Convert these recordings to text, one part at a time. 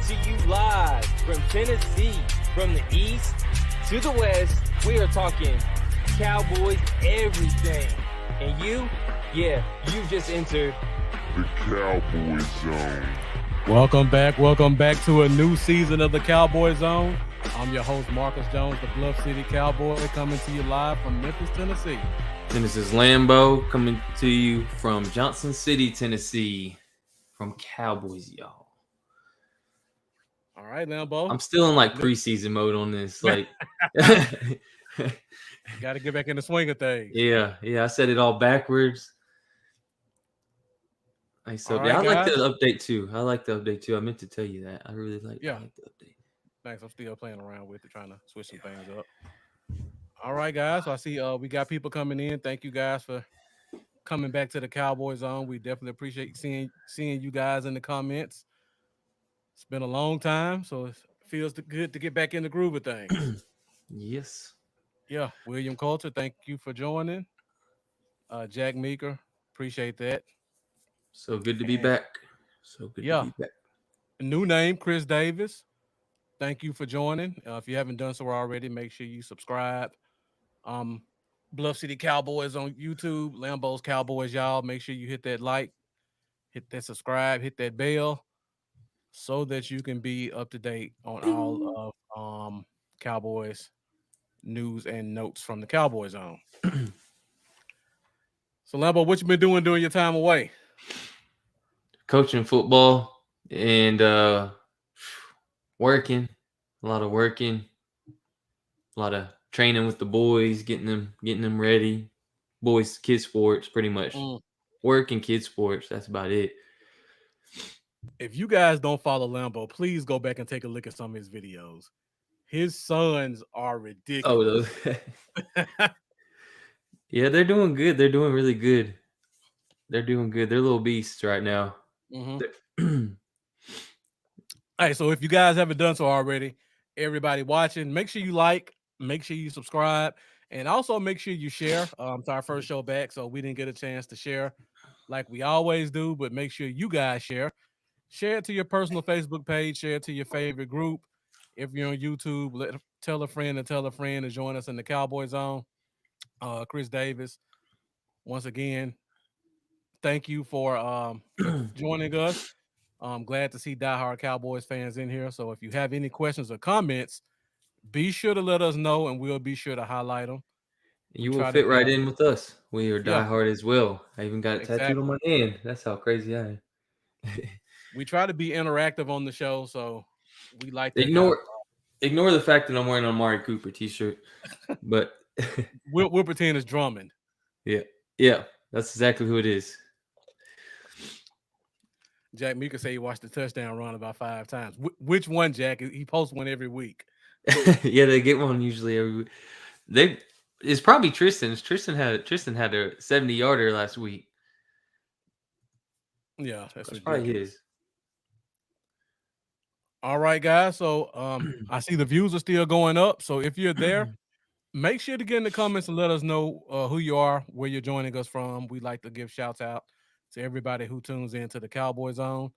to you live from Tennessee, from the east to the west. We are talking Cowboys everything. And you just entered the Cowboy Zone. Welcome back to a new season of the Cowboy Zone. I'm your host, Marcus Jones, the Bluff City Cowboy, coming to you live from Memphis, Tennessee. And this is Lambo coming to you from Johnson City, Tennessee, from Cowboys, y'all. All right, Lambo. I'm still in like preseason mode on this. Like, got to get back in the swing of things. Yeah. I said it all backwards. I like the update too. I meant to tell you that. I really like the update. Thanks. I'm still playing around with it, trying to switch some things up. All right, guys. So I see we got people coming in. Thank you guys for coming back to the Cowboy Zone. We definitely appreciate seeing you guys in the comments. It's been a long time, so it feels good to get back in the groove of things. Yes. Yeah. William Coulter, thank you for joining. Jack Meeker, appreciate that. So good to be back. To be back. New name, Chris Davis. Thank you for joining. If you haven't done so already, make sure you subscribe. Bluff City Cowboys on YouTube, Lambo's Cowboys, y'all. Make sure you hit that like, hit that subscribe, hit that bell, so that you can be up to date on all of Cowboys news and notes from the Cowboy Zone. So, Lambo, what you been doing during your time away? Coaching football and working, a lot of training with the boys, getting them ready. Boys, kids sports, pretty much. Work and kids sports. That's about it. If you guys don't follow Lambo, please go back and take a look at some of his videos. His sons are ridiculous. Oh, yeah, they're doing good. They're doing really good. They're doing good. They're little beasts right now. Mm-hmm. All right, so if you guys haven't done so already, everybody watching, make sure you like, make sure you subscribe, and also make sure you share. It's our first show back, so we didn't get a chance to share like we always do, but make sure you guys share. Share it to your personal Facebook page, share it to your favorite group. If you're on YouTube, tell a friend to join us in the Cowboy Zone. Chris Davis, once again, thank you for joining us. I'm glad to see diehard Cowboys fans in here. So if you have any questions or comments, be sure to let us know, and we'll be sure to highlight them. You will fit right in with us. We are diehard as well. I even got it tattooed on my hand. That's how crazy I am. We try to be interactive on the show, so we like to ignore the fact that I'm wearing an Amari Cooper t-shirt, but we'll pretend it's Drummond. Yeah, that's exactly who it is. Jack Meeker say he watched the touchdown run about 5 times. Which one, Jack? He posts one every week. Yeah, they get one usually every week. It's probably Tristan's. Tristan had a 70-yarder last week. Yeah, that's probably his. All right, guys. So I see the views are still going up. So if you're there, make sure to get in the comments and let us know who you are, where you're joining us from. We like to give shouts out to everybody who tunes in to the Cowboy Zone.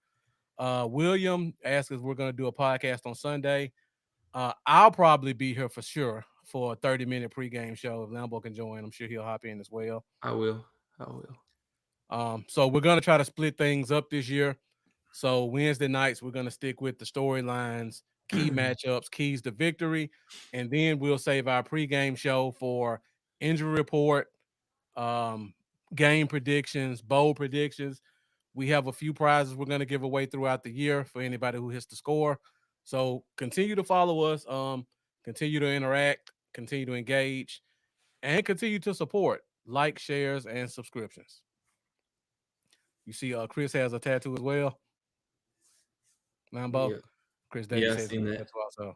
William asked us we're going to do a podcast on Sunday. I'll probably be here for sure for a 30-minute pregame show. If Lambo can join, I'm sure he'll hop in as well. I will. So we're going to try to split things up this year. So Wednesday nights, we're going to stick with the storylines, key matchups, keys to victory, and then we'll save our pregame show for injury report, game predictions, bowl predictions. We have a few prizes we're going to give away throughout the year for anybody who hits the score. So continue to follow us, continue to interact, continue to engage, and continue to support, like, shares, and subscriptions. You see, Chris has a tattoo as well. Lambo, Chris Davis says that. So.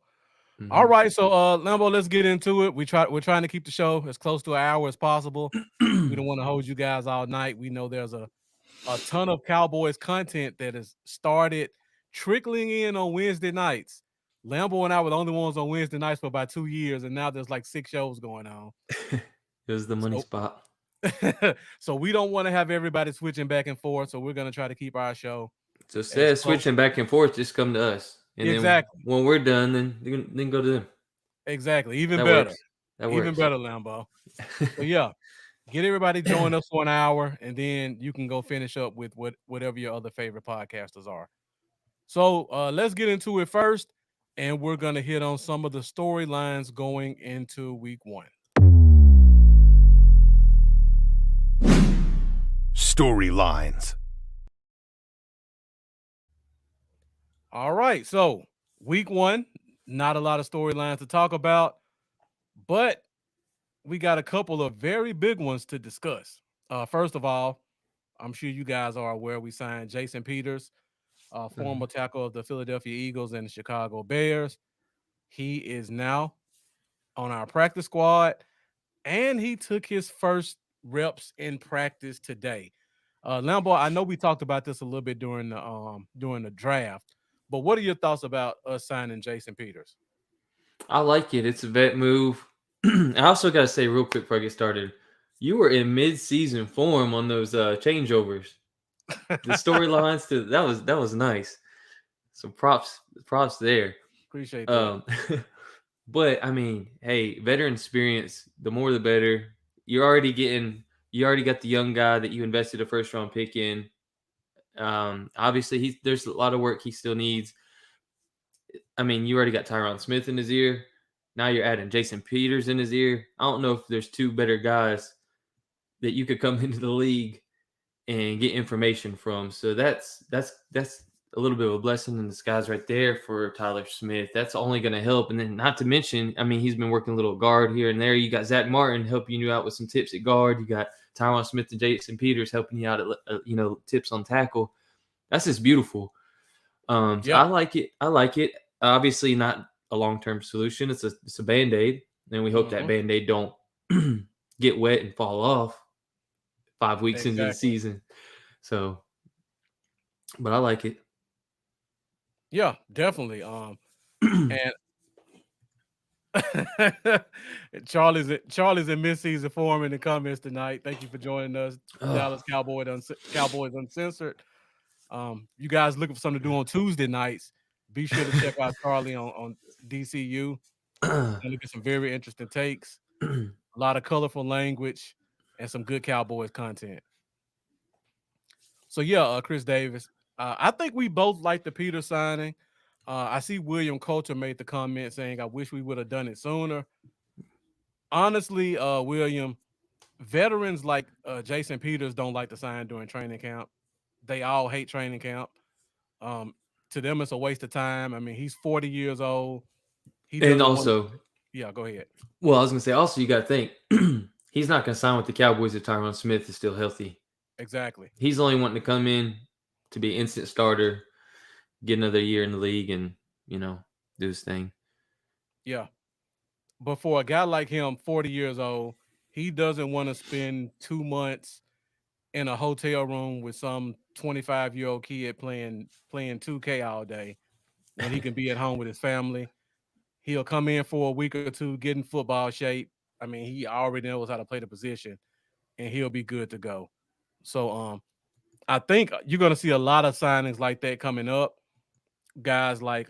All right, so Lambo, let's get into it. We're trying to keep the show as close to an hour as possible. We don't want to hold you guys all night. We know there's a ton of Cowboys content that has started trickling in on Wednesday nights. Lambo and I were the only ones on Wednesday nights for about 2 years, and now there's like 6 shows going on. It was the money spot. So we don't want to have everybody switching back and forth. So we're going to try to keep our show. So instead of switching back and forth, just come to us. And then Exactly. when we're done, then go to them. Exactly. Even That better. works. That Even works. better, Lambo. So yeah, get everybody join us for an hour, and then you can go finish up with whatever your other favorite podcasters are. So let's get into it first, and we're gonna hit on some of the storylines going into week 1. Storylines. All right, so week 1, not a lot of storylines to talk about, but we got a couple of very big ones to discuss. First of all, I'm sure you guys are aware we signed Jason Peters, former tackle of the Philadelphia Eagles and the Chicago Bears. He is now on our practice squad, and he took his first reps in practice today. Lambo, I know we talked about this a little bit during the draft, but what are your thoughts about us signing Jason Peters? I like it. It's a vet move. I also got to say real quick before I get started, you were in mid-season form on those changeovers. The storylines to that was nice. So props there. Appreciate that. But I mean, hey, veteran experience, the more the better. You already got the young guy that you invested a first round pick in. Obviously there's a lot of work he still needs. I mean, you already got Tyron Smith in his ear. Now you're adding Jason Peters in his ear. I don't know if there's two better guys that you could come into the league and get information from. So that's a little bit of a blessing in disguise right there for Tyler Smith. That's only going to help. And then not to mention, I mean, he's been working a little guard here and there. You got Zach Martin helping you out with some tips at guard. You got Tyron Smith and Jason Peters helping you out at, tips on tackle. That's just beautiful. So I like it. Obviously not a long-term solution. It's a Band-Aid. And we hope that Band-Aid don't get wet and fall off 5 weeks into the season. So, but I like it. Yeah, definitely. And Charlie's in mid-season form in the comments tonight. Thank you for joining us, Dallas Cowboys Uncensored. You guys looking for something to do on Tuesday nights? Be sure to check out Charlie on DCU. And look at some very interesting takes, a lot of colorful language, and some good Cowboys content. So yeah, Chris Davis. I think we both like the Peter signing. I see William Coulter made the comment saying, "I wish we would have done it sooner." Honestly, William, veterans like Jason Peters don't like to sign during training camp. They all hate training camp. To them, it's a waste of time. I mean, he's 40 years old. And also, yeah, go ahead. Well, I was gonna say also you got to think he's not gonna sign with the Cowboys if Tyron Smith is still healthy. Exactly. He's only wanting to come in to be an instant starter, get another year in the league, and do his thing. Yeah, but for a guy like him, 40 years old, he doesn't want to spend 2 months in a hotel room with some 25-year-old kid playing 2K all day when he can be at home with his family. He'll come in for a week or two, get in football shape. I mean, he already knows how to play the position, and he'll be good to go. So, I think you're going to see a lot of signings like that coming up. Guys like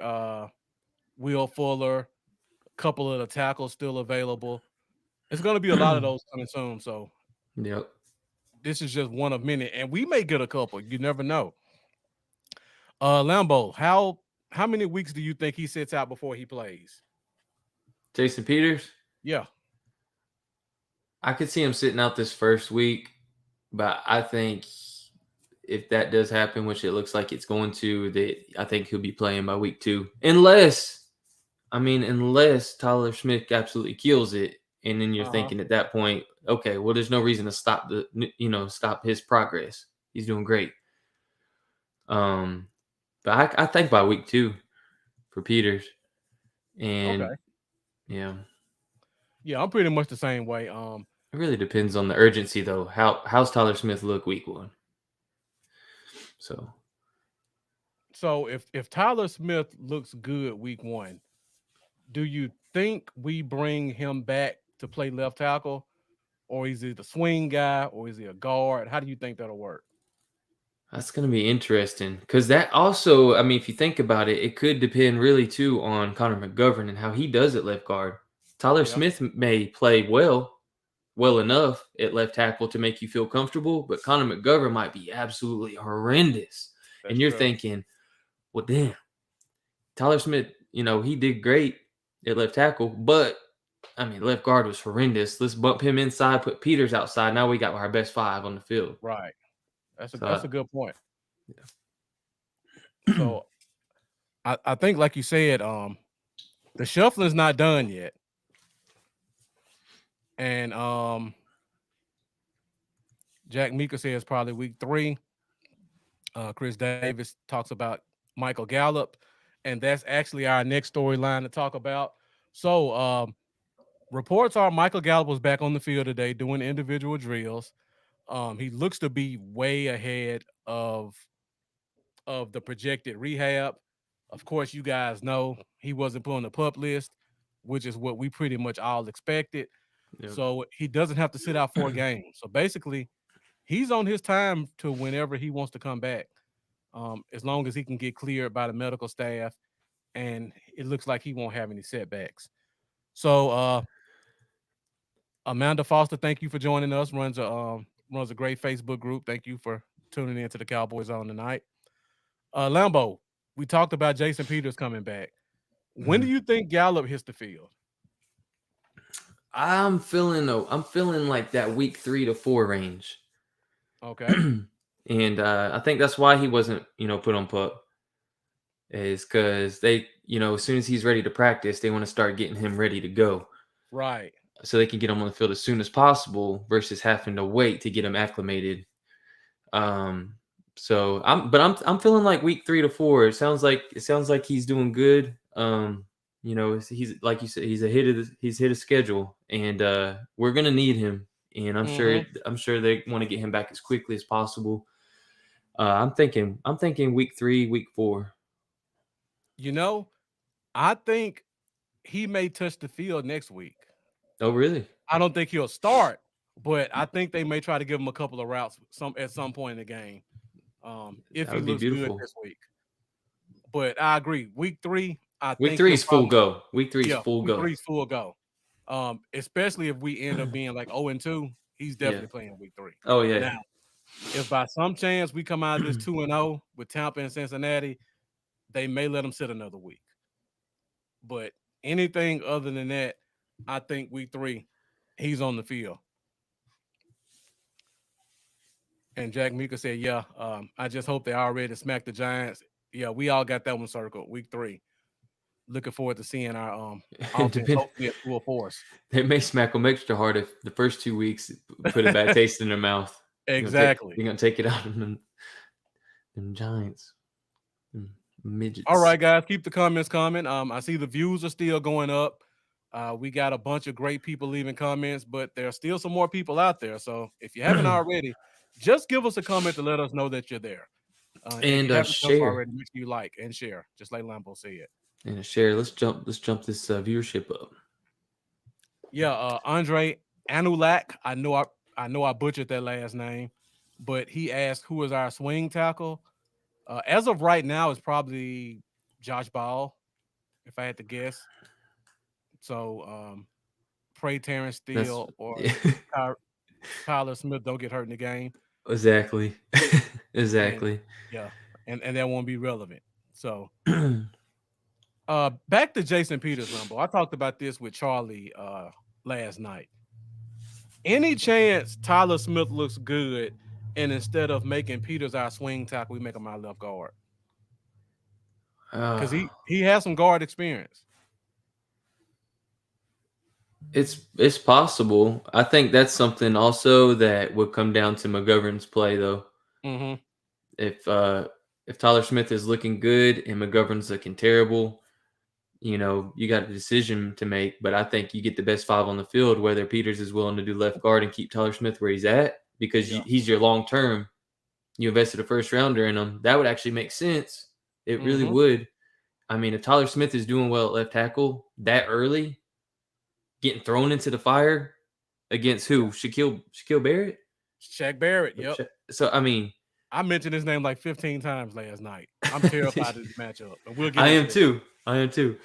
Will Fuller, a couple of the tackles still available. It's going to be a lot of those coming soon. So, yep. This is just one of many, and we may get a couple. You never know. Lambo, how many weeks do you think he sits out before he plays? Jason Peters? Yeah. I could see him sitting out this first week, but I think if that does happen, which it looks like it's going to, I think he'll be playing by week 2. Unless Tyler Smith absolutely kills it. And then you're thinking at that point, okay, well, there's no reason to stop stop his progress. He's doing great. But I think by week 2 for Peters. And yeah, I'm pretty much the same way. It really depends on the urgency, though. How's Tyler Smith look week 1? So if Tyler Smith looks good week 1, do you think we bring him back to play left tackle, or is he the swing guy, or is he a guard? How do you think that'll work? That's going to be interesting because that also, I mean, if you think about it, it could depend really too on Conor McGovern and how he does at left guard. Tyler Smith may play well enough at left tackle to make you feel comfortable, but Conor McGovern might be absolutely horrendous. And you're thinking, well, damn, Tyler Smith, he did great at left tackle, but I mean, left guard was horrendous. Let's bump him inside, put Peters outside. Now we got our best 5 on the field. Right. That's a good point. Yeah. So I think, like you said, the shuffling's not done yet. And Jack Mika says probably week 3. Chris Davis talks about Michael Gallup, and that's actually our next storyline to talk about. So reports are Michael Gallup was back on the field today doing individual drills. He looks to be way ahead of the projected rehab. Of course, you guys know he wasn't put on the PUP list, which is what we pretty much all expected. Yep. So he doesn't have to sit out 4 games. So basically, he's on his time to whenever he wants to come back, as long as he can get cleared by the medical staff, and it looks like he won't have any setbacks. So Amanda Foster, thank you for joining us. Runs a great Facebook group. Thank you for tuning in to the Cowboys Zone tonight. Lambo, we talked about Jason Peters coming back. When do you think Gallup hits the field? I'm feeling like that week 3 to 4 range. Okay. And I think that's why he wasn't, put on PUP. Is because they, as soon as he's ready to practice, they want to start getting him ready to go. Right. So they can get him on the field as soon as possible versus having to wait to get him acclimated. So I'm feeling like week 3 to 4. It sounds like he's doing good. He's like you said, he's hit his schedule, and we're gonna need him. And I'm sure they want to get him back as quickly as possible. I'm thinking week 3, week 4. I think he may touch the field next week. Oh, really? I don't think he'll start, but I think they may try to give him a couple of routes at some point in the game. If he looks good this week. But I agree. Week 3, week 3 is full go. Week 3 is full go. Week 3 is full go. Especially if we end up being like 0-2, he's definitely playing week 3. Oh yeah. Now, if by some chance we come out of this 2-0 with Tampa and Cincinnati, they may let him sit another week. But anything other than that, I think week 3, he's on the field. And Jack Mika said, I just hope they already smacked the Giants. Yeah, we all got that one circled. Week 3. Looking forward to seeing our offense hopefully at full force. They may smack them extra hard if the first 2 weeks put a bad taste in their mouth. Exactly. You're gonna take it out on them Giants. Midgets. All right, guys, keep the comments coming. I see the views are still going up. We got a bunch of great people leaving comments, but there are still some more people out there. So if you haven't already, just give us a comment to let us know that you're there. And share. Already, make sure you like and share, just like Lambo said. And share. Let's jump this viewership up. Yeah, Andre Anulak. I know I butchered that last name, but he asked who is our swing tackle. As of right now, it's probably Josh Ball, if I had to guess. So pray Terrence Steele or Tyler Smith don't get hurt in the game. Exactly. Exactly. And that won't be relevant. So back to Jason Peters, Rumble. I talked about this with Charlie last night. Any chance Tyler Smith looks good, and instead of making Peters our swing tackle, we make him our left guard? Because he has some guard experience. It's possible. I think that's something also that would come down to McGovern's play, though. Mm-hmm. If Tyler Smith is looking good and McGovern's looking terrible, you got a decision to make. But I think you get the best 5 on the field, whether Peters is willing to do left guard and keep Tyler Smith where he's at, because he's your long term. You invested a first rounder in him. That would actually make sense. It really would. I mean, if Tyler Smith is doing well at left tackle that early, getting thrown into the fire against who? Shaquille Barrett? Shaq Barrett, yep. So, I mean, I mentioned his name like 15 times last night. I'm terrified of this matchup. And we'll get I into am that. too. I am too.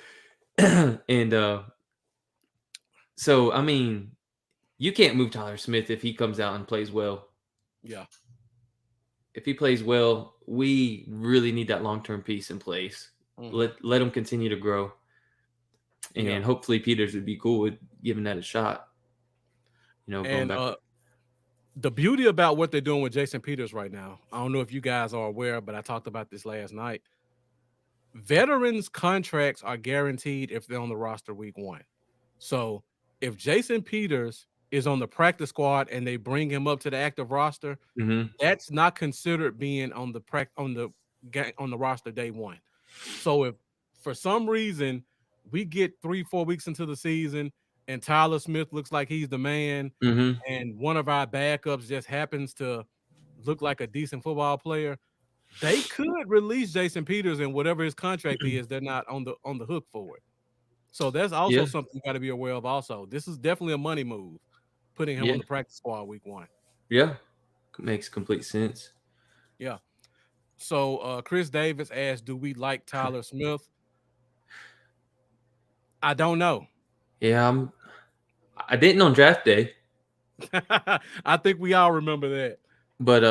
And so I mean, you can't move Tyler Smith if he comes out and plays well. Yeah. If he plays well, we really need that long-term piece in place. Let him continue to grow. And hopefully Peters would be cool with giving that a shot. Going And back. the beauty about what they're doing with Jason Peters right now, I don't know if you guys are aware, but I talked about this last night. Veterans contracts are guaranteed if they're on the roster week 1. So if Jason Peters is on the practice squad and they bring him up to the active roster, that's not considered being on the roster day 1. So if for some reason we get 3-4 weeks into the season and Tyler Smith looks like he's the man, and one of our backups just happens to look like a decent football player, they could release Jason Peters, and whatever his contract is, they're not on the hook for it. So that's also something you got to be aware of. Also, this is definitely a money move, putting him on the practice squad week 1. Yeah, makes complete sense. Yeah. So Chris Davis asked, "Do we like Tyler Smith?" I don't know. Yeah, I didn't on draft day. I think we all remember that. But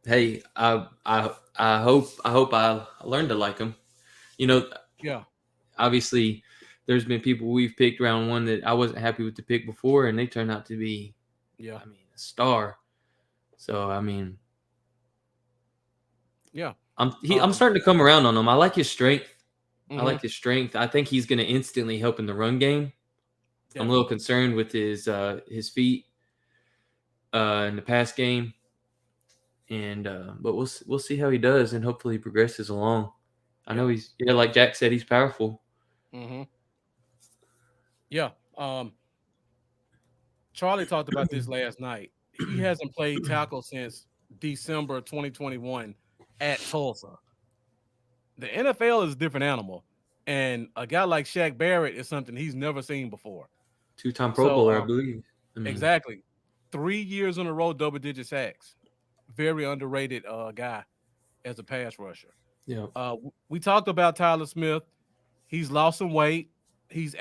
hey, I hope I learned to like him. Yeah. Obviously, there's been people we've picked round 1 that I wasn't happy with the pick before, and they turned out to be, a star. So I'm starting to come around on him. I like his strength. I think he's going to instantly help in the run game. Definitely. I'm a little concerned with his feet in the pass game, and but we'll see how he does, and hopefully he progresses along. I know he's like Jack said, he's powerful. Yeah. Charlie talked about this last night. He hasn't played tackle since December 2021 at Tulsa. The NFL is a different animal, and a guy like Shaq Barrett is something he's never seen before. 2-time Pro Bowler, I believe. Exactly. 3 years in a row, double-digit sacks. Very underrated guy as a pass rusher. Yeah. We talked about Tyler Smith. He's lost some weight. He's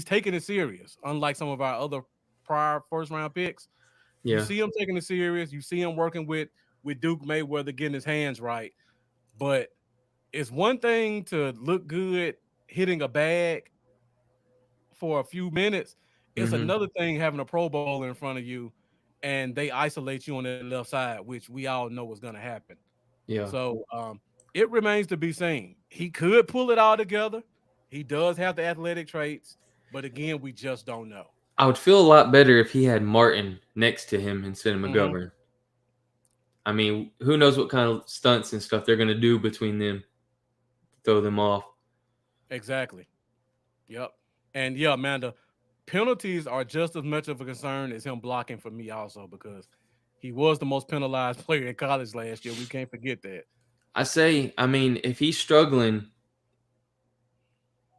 taking it serious, unlike some of our other prior first-round picks. Yeah. You see him taking it serious. You see him working with Duke Mayweather, getting his hands right. But it's one thing to look good hitting a bag for a few minutes. It's another thing having a Pro Bowler in front of you and they isolate you on the left side, which we all know is going to happen. Yeah. So it remains to be seen. He could pull it all together. He does have the athletic traits, but again, we just don't know. I would feel a lot better if he had Martin next to him instead of McGovern. I mean, who knows what kind of stunts and stuff they're going to do between them to throw them off. Exactly. Yep. And yeah, Amanda, penalties are just as much of a concern as him blocking for me also, because he was the most penalized player in college last year. We can't forget that. I mean, if he's struggling,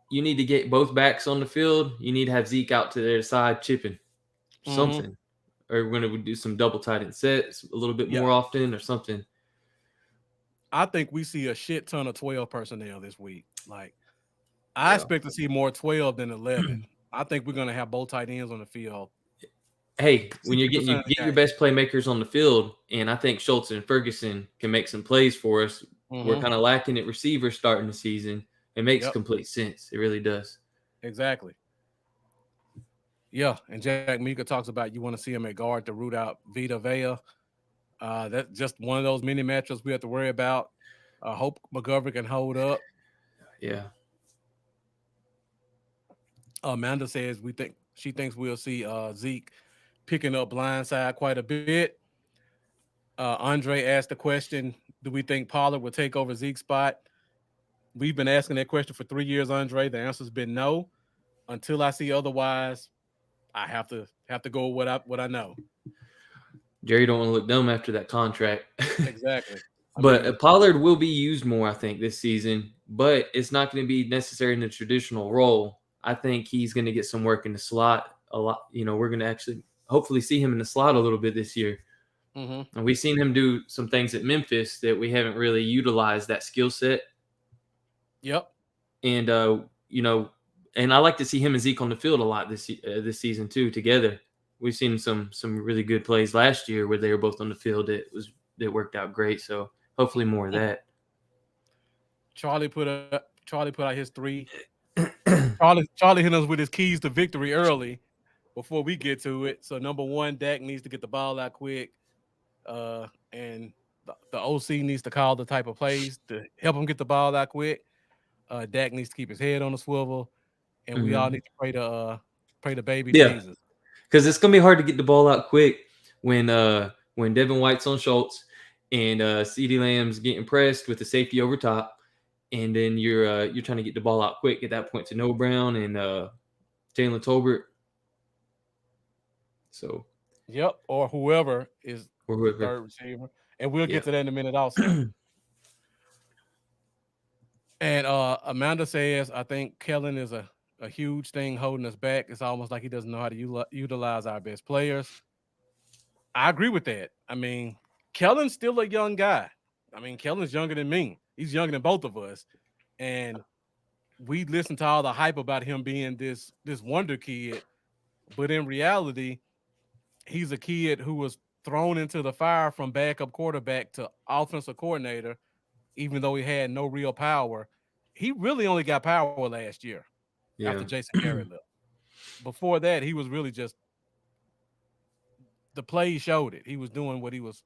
you need to get both backs on the field. You need to have Zeke out to their side chipping something. Or we're going to do some double tight end sets a little bit more often or something. I think we see a shit ton of 12 personnel this week. Like, I expect to see more 12 than 11. I think we're going to have both tight ends on the field. Hey, when you get your best playmakers on the field, and I think Schultz and Ferguson can make some plays for us. We're kind of lacking at receiver starting the season. It makes complete sense. It really does. Exactly. Yeah, and Jack Mika talks about you want to see him at guard to root out Vita Vea. That's just one of those mini matchups we have to worry about. I hope McGovern can hold up. Yeah. Amanda says she thinks we'll see Zeke picking up blindside quite a bit. Andre asked the question, do we think Pollard will take over Zeke's spot? We've been asking that question for 3 years, Andre. The answer's been no. Until I see otherwise, I have to go with what I know. Jerry don't want to look dumb after that contract. Exactly. But Pollard will be used more, I think, this season. But it's not going to be necessary in the traditional role. I think he's going to get some work in the slot a lot. We're going to actually hopefully see him in the slot a little bit this year. And we've seen him do some things at Memphis that we haven't really utilized that skill set. Yep. And and I like to see him and Zeke on the field a lot this season too together. We've seen some really good plays last year where they were both on the field. That worked out great. So hopefully more of that. Charlie put out his 3. Charlie hit us with his keys to victory early before we get to it. So number 1, Dak needs to get the ball out quick. And the OC needs to call the type of plays to help him get the ball out quick. Dak needs to keep his head on the swivel, and we all need to pray to baby Jesus. Because it's gonna be hard to get the ball out quick when Devin White's on Schultz and CeeDee Lamb's getting pressed with the safety over top, and then you're trying to get the ball out quick at that point to Noah Brown and Jalen Tolbert. So, yep, or whoever is the third receiver, and we'll get to that in a minute also. And Amanda says, I think Kellen is a huge thing holding us back. It's almost like he doesn't know how to utilize our best players. I agree with that. I mean, Kellen's still a young guy. I mean, Kellen's younger than me. He's younger than both of us. And we listen to all the hype about him being this wonder kid. But in reality, he's a kid who was thrown into the fire from backup quarterback to offensive coordinator, even though he had no real power. He really only got power last year after Jason Garrett left. Before that, he was really just the play showed it. He was doing what he was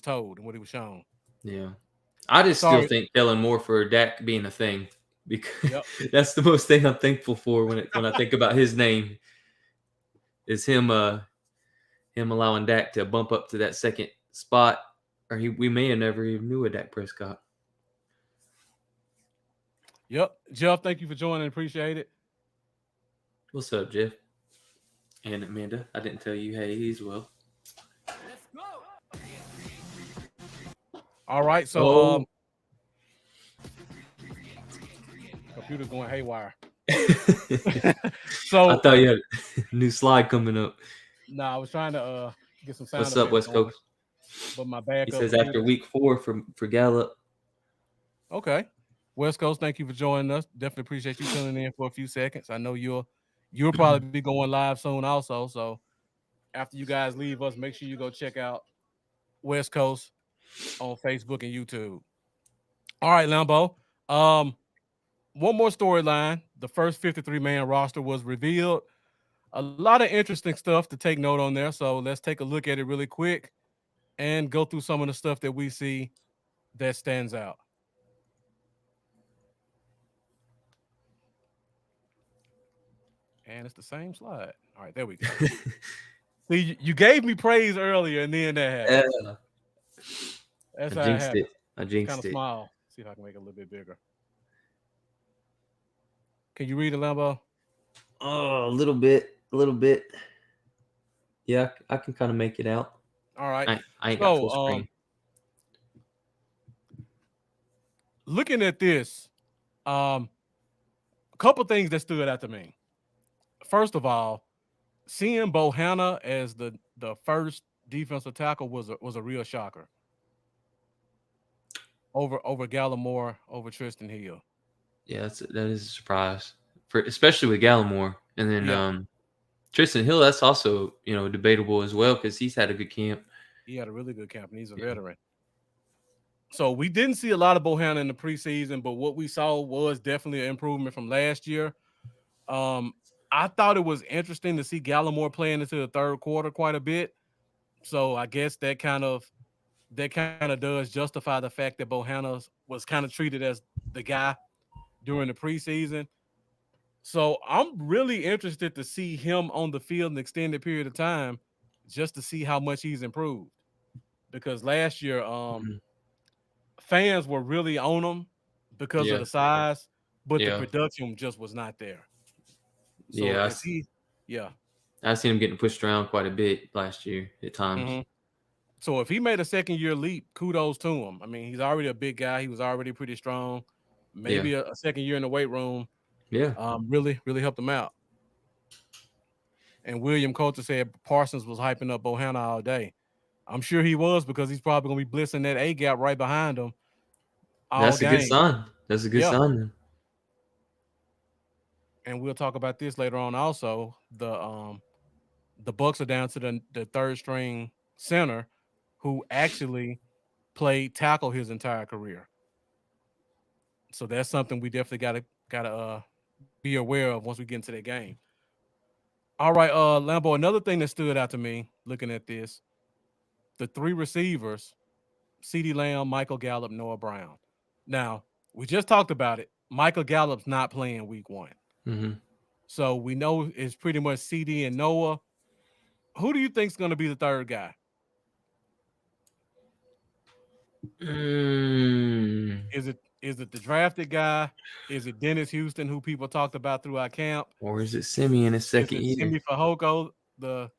told and what he was shown. Yeah. I just still think Kellen Moore for Dak being a thing because that's the most thing I'm thankful for when I think about his name is him allowing Dak to bump up to that second spot, or we may have never even knew a Dak Prescott. Yep. Jeff, thank you for joining. Appreciate it. What's up, Jeff? And Amanda, I didn't tell you hey as well. Let's go. All right, so computer's going haywire. So I thought you had a new slide coming up. No, I was trying to get some sound. What's up, West Coast? But my backup. He says after week 4 for Gallup. Okay. West Coast, thank you for joining us. Definitely appreciate you tuning in for a few seconds. I know you'll probably be going live soon also. So after you guys leave us, make sure you go check out West Coast on Facebook and YouTube. All right, Lambo. One more storyline. The first 53-man roster was revealed. A lot of interesting stuff to take note on there. So let's take a look at it really quick and go through some of the stuff that we see that stands out. And it's the same slide. All right, there we go. See, you gave me praise earlier, and then that happened. That's how it happened. I jinxed kind of it. Smile. See if I can make it a little bit bigger. Can you read it, Lambo? Oh, a little bit. Yeah, I can kind of make it out. All right. I ain't got full screen. Looking at this, a couple things that stood out to me. First of all, seeing Bohanna as the first defensive tackle was a real shocker. Over Gallimore, over Tristan Hill. Yeah, that is a surprise, especially with Gallimore, and then Tristan Hill. That's also debatable as well because he's had a good camp. He had a really good camp, and he's a veteran. So we didn't see a lot of Bohanna in the preseason, but what we saw was definitely an improvement from last year. I thought it was interesting to see Gallimore playing into the third quarter quite a bit. So I guess that kind of does justify the fact that Bohanna was kind of treated as the guy during the preseason. So I'm really interested to see him on the field an extended period of time just to see how much he's improved. Because last year, fans were really on him because of the size, but the production just was not there. So I've seen him getting pushed around quite a bit last year at times. Mm-hmm. So if he made a second-year leap, kudos to him. I mean, he's already a big guy. He was already pretty strong. Maybe a second year in the weight room. Yeah. Really, really helped him out. And William Coulter said Parsons was hyping up Bohanna all day. I'm sure he was because he's probably going to be blitzing that A gap right behind him all That's a good game. sign. That's a good Yeah. sign then. And we'll talk about this later on also. The Bucks are down to the third string center who actually played tackle his entire career. So that's something we definitely gotta be aware of once we get into that game. All right, Lambo. Another thing that stood out to me looking at this, the three receivers: CeeDee Lamb, Michael Gallup, Noah Brown. Now we just talked about it. Michael Gallup's not playing week 1, Mm-hmm. so we know it's pretty much CD and Noah. Who do you think's going to be the third guy? Is it the drafted guy? Is it Dennis Houston, who people talked about throughout camp? Or is it Simi in his Is second it year? Simi Fehoko, the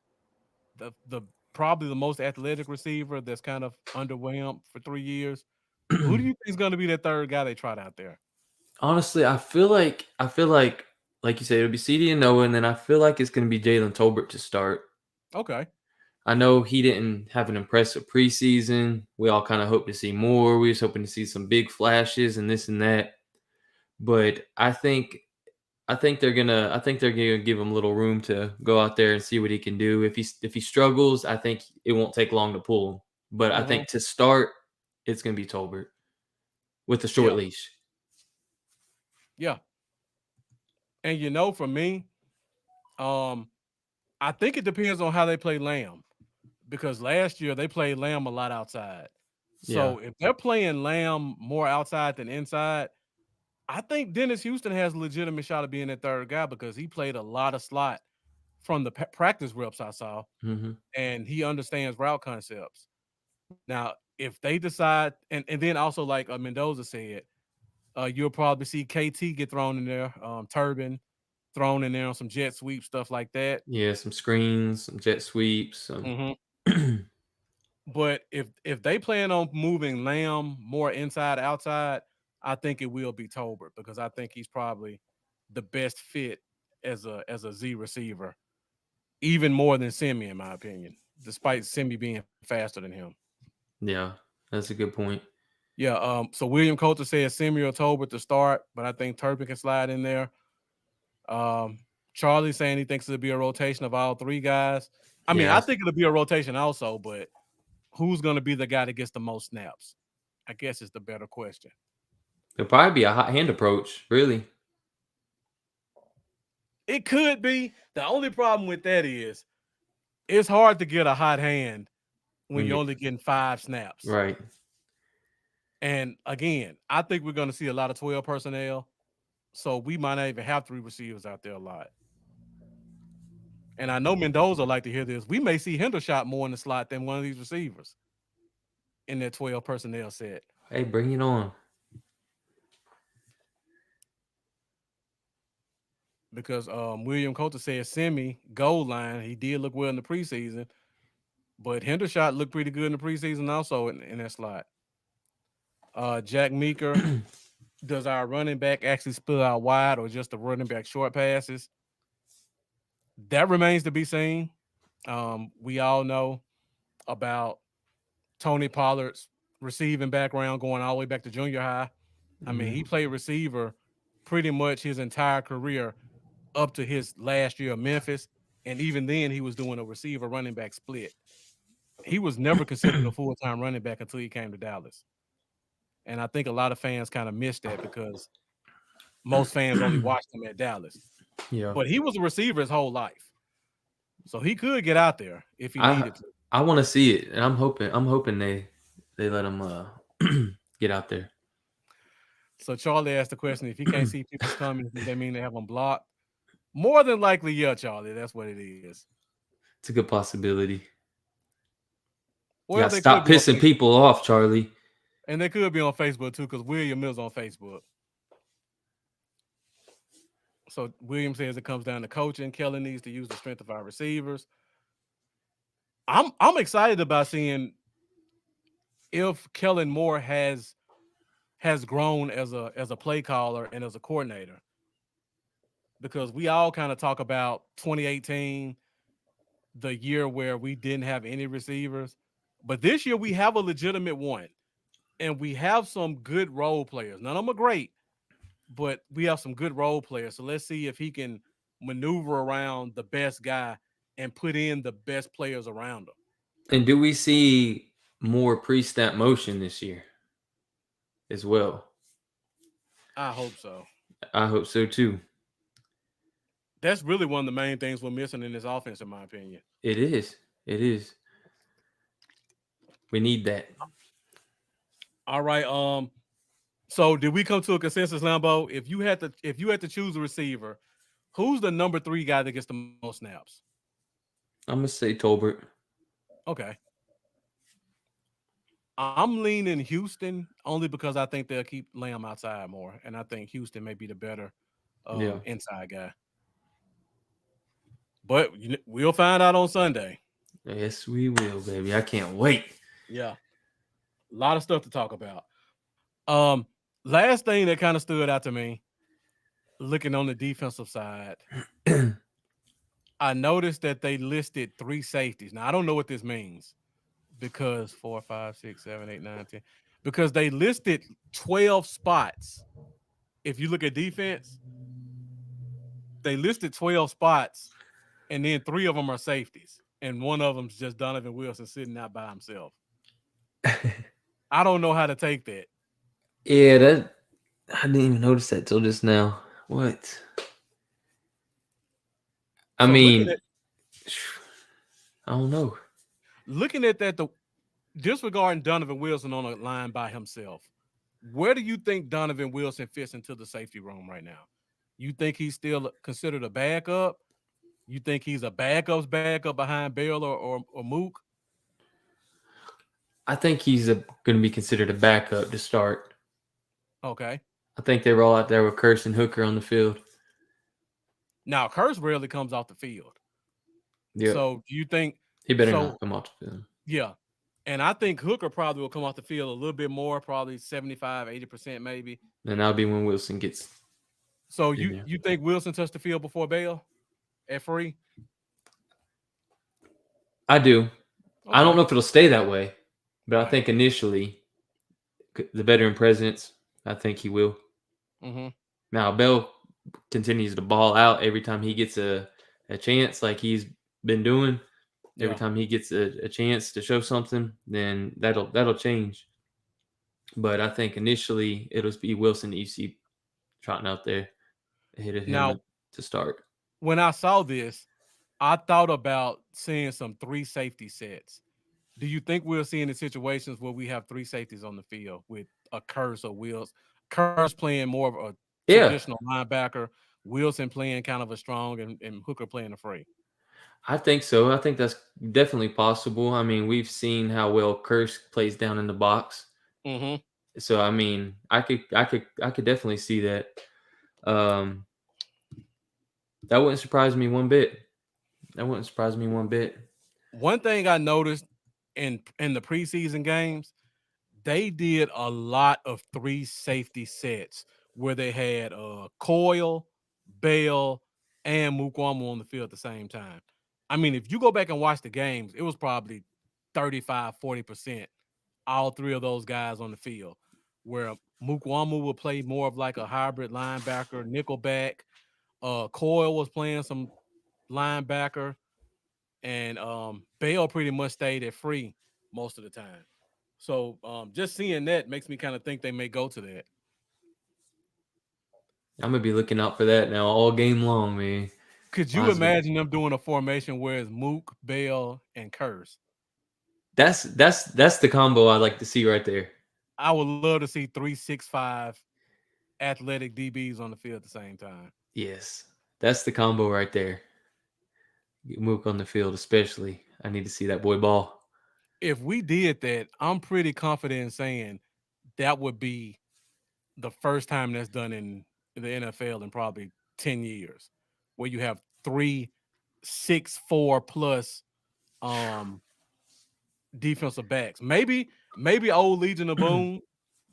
probably the most athletic receiver that's kind of underwhelmed for 3 years? Who do you think is going to be that third guy they tried out there? Honestly, I feel like you said, it'll be CD and Noah, and then I feel like it's going to be Jalen Tolbert to start. Okay. I know he didn't have an impressive preseason. We all kind of hope to see more. We was hoping to see some big flashes and this and that. But I think they're gonna give him a little room to go out there and see what he can do. If he struggles, I think it won't take long to pull him. But I think to start, it's gonna be Tolbert with a short Yeah. leash. Yeah. And for me, I think it depends on how they play Lamb, because last year they played Lamb a lot outside. Yeah. So if they're playing Lamb more outside than inside, I think Dennis Houston has a legitimate shot of being that third guy because he played a lot of slot from the practice reps I saw, Mm-hmm. and he understands route concepts. Now, if they decide, and then also like Mendoza said, you'll probably see KT get thrown in there, Turbin thrown in there on some jet sweep stuff like that. Yeah, some screens, some jet sweeps. Hmm. But if they plan on moving Lamb more inside outside, I think it will be Tolbert because I think he's probably the best fit as a Z receiver, even more than Simi in my opinion, despite Simi being faster than him. Yeah, that's a good point. Yeah. So William Coulter says Simi or Tolbert to start, but I think Turpin can slide in there. Charlie saying he thinks it'll be a rotation of all three guys. I mean, I Yes. think it'll be a rotation also, but who's going to be the guy that gets the most snaps? I guess is the better question. It'll probably be a hot hand approach, really. It could be. The only problem with that is it's hard to get a hot hand when you're only getting 5 snaps. Right. And again, I think we're going to see a lot of 12 personnel. So we might not even have 3 receivers out there a lot. And I know Mendoza like to hear this. We may see Hendershot more in the slot than one of these receivers in that 12 personnel set. Hey, bring it on. Because William Coulter said Simi goal line. He did look well in the preseason, but Hendershot looked pretty good in the preseason also in that slot. Jack Meeker, does our running back actually split out wide or just the running back short passes? That remains to be seen. We all know about Tony Pollard's receiving background going all the way back to junior high. I mean, he played receiver pretty much his entire career up to his last year of Memphis. And even then, he was doing a receiver running back split. He was never considered a full-time running back until he came to Dallas. And I think a lot of fans kind of missed that because most fans only watched him at Dallas. Yeah. But he was a receiver his whole life. So he could get out there if he needed to. I want to see it, and I'm hoping they let him get out there. So Charlie asked the question, if he can't see people's comments, does that mean they have them blocked? More than likely, yeah, Charlie. That's what it is. It's a good possibility. Well, they stop pissing people off, Charlie. And they could be on Facebook too, because William is on Facebook. So William says it comes down to coaching. Kelly needs to use the strength of our receivers. I'm excited about seeing if Kellen Moore has grown as a play caller and as a coordinator. Because we all kind of talk about 2018, the year where we didn't have any receivers. But this year we have a legitimate one, and we have some good role players. None of them are great, but we have some good role players. So let's see if he can maneuver around the best guy and put in the best players around him. And do we see more pre-snap motion this year as well? I hope so. I hope so too. That's really one of the main things we're missing in this offense, in my opinion. It is. It is. We need that. All right. So did we come to a consensus, Lambo? If you had to choose a receiver, who's the number 3 guy that gets the most snaps? I'm gonna say Tolbert. Okay. I'm leaning Houston only because I think they'll keep Lamb outside more, and I think Houston may be the better inside guy. But we'll find out on Sunday. Yes, we will, baby. I can't wait. Yeah. A lot of stuff to talk about. Last thing that kind of stood out to me, looking on the defensive side, I noticed that they listed 3 safeties. Now, I don't know what this means because 4, 5, 6, 7, 8, 9, 10. Because they listed 12 spots. If you look at defense, they listed 12 spots, and then 3 of them are safeties. And one of them's just Donovan Wilson sitting out by himself. I don't know how to take that. Yeah, I didn't even notice that till just now. What? I mean, I don't know. Looking at that, disregarding Donovan Wilson on a line by himself, where do you think Donovan Wilson fits into the safety room right now? You think he's still considered a backup? You think he's a backup's backup behind Bell or Mook? I think he's going to be considered a backup to start. Okay. I think they were all out there with Curse and Hooker on the field. Now, Curse rarely comes off the field. Yeah. So do you think he better not come off the field? Yeah. And I think Hooker probably will come off the field a little bit more, probably 75, 80% maybe. And that'll be when Wilson gets. So you think Wilson touched the field before Bell at free? I do. Okay. I don't know if it'll stay that way, but right. I think initially the veteran presence, I think he will. Mm-hmm. Now, Bell continues to ball out every time he gets a chance like he's been doing. Every time he gets a chance to show something, then that'll change. But I think initially it'll be Wilson that you see trotting out there ahead of him to start. When I saw this, I thought about seeing some 3 safety sets. Do you think we'll see any situations where we have 3 safeties on the field with a Curse or Wilson? Curse playing more of a traditional linebacker, Wilson playing kind of a strong, and Hooker playing a free? I think so. I think that's definitely possible. I mean, we've seen how well Curse plays down in the box. Mm-hmm. So I mean, I could definitely see that. That wouldn't surprise me one bit. One thing I noticed in the preseason games, they did a lot of 3 safety sets where they had Coyle, Bell, and Mukwamu on the field at the same time. I mean, if you go back and watch the games, it was probably 35, 40%, all 3 of those guys on the field, where Mukwamu would play more of like a hybrid linebacker, nickelback. Coyle was playing some linebacker, and Bell pretty much stayed at free most of the time. So just seeing that makes me kind of think they may go to that. I'm going to be looking out for that now all game long, man. Could you imagine them doing a formation where it's Mook, Bell, and Curse? That's the combo I like to see right there. I would love to see 3 6'5" athletic DBs on the field at the same time. Yes, that's the combo right there. Get Mook on the field, especially. I need to see that boy ball. If we did that, I'm pretty confident in saying that would be the first time that's done in the NFL in probably 10 years, where you have 3 6'4" plus defensive backs. Maybe old Legion of Boom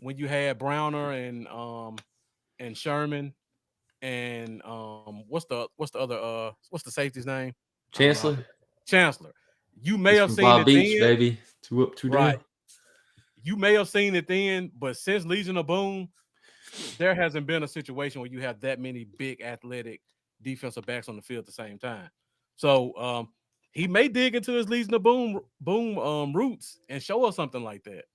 when you had Browner and Sherman and what's the safety's name? Chancellor. You may have seen Bob it Beach, then. baby. It's 2 up, 2 Right. down. You may have seen it then, but since Legion of Boom, there hasn't been a situation where you have that many big athletic defensive backs on the field at the same time. So he may dig into his Legion of Boom roots and show us something like that.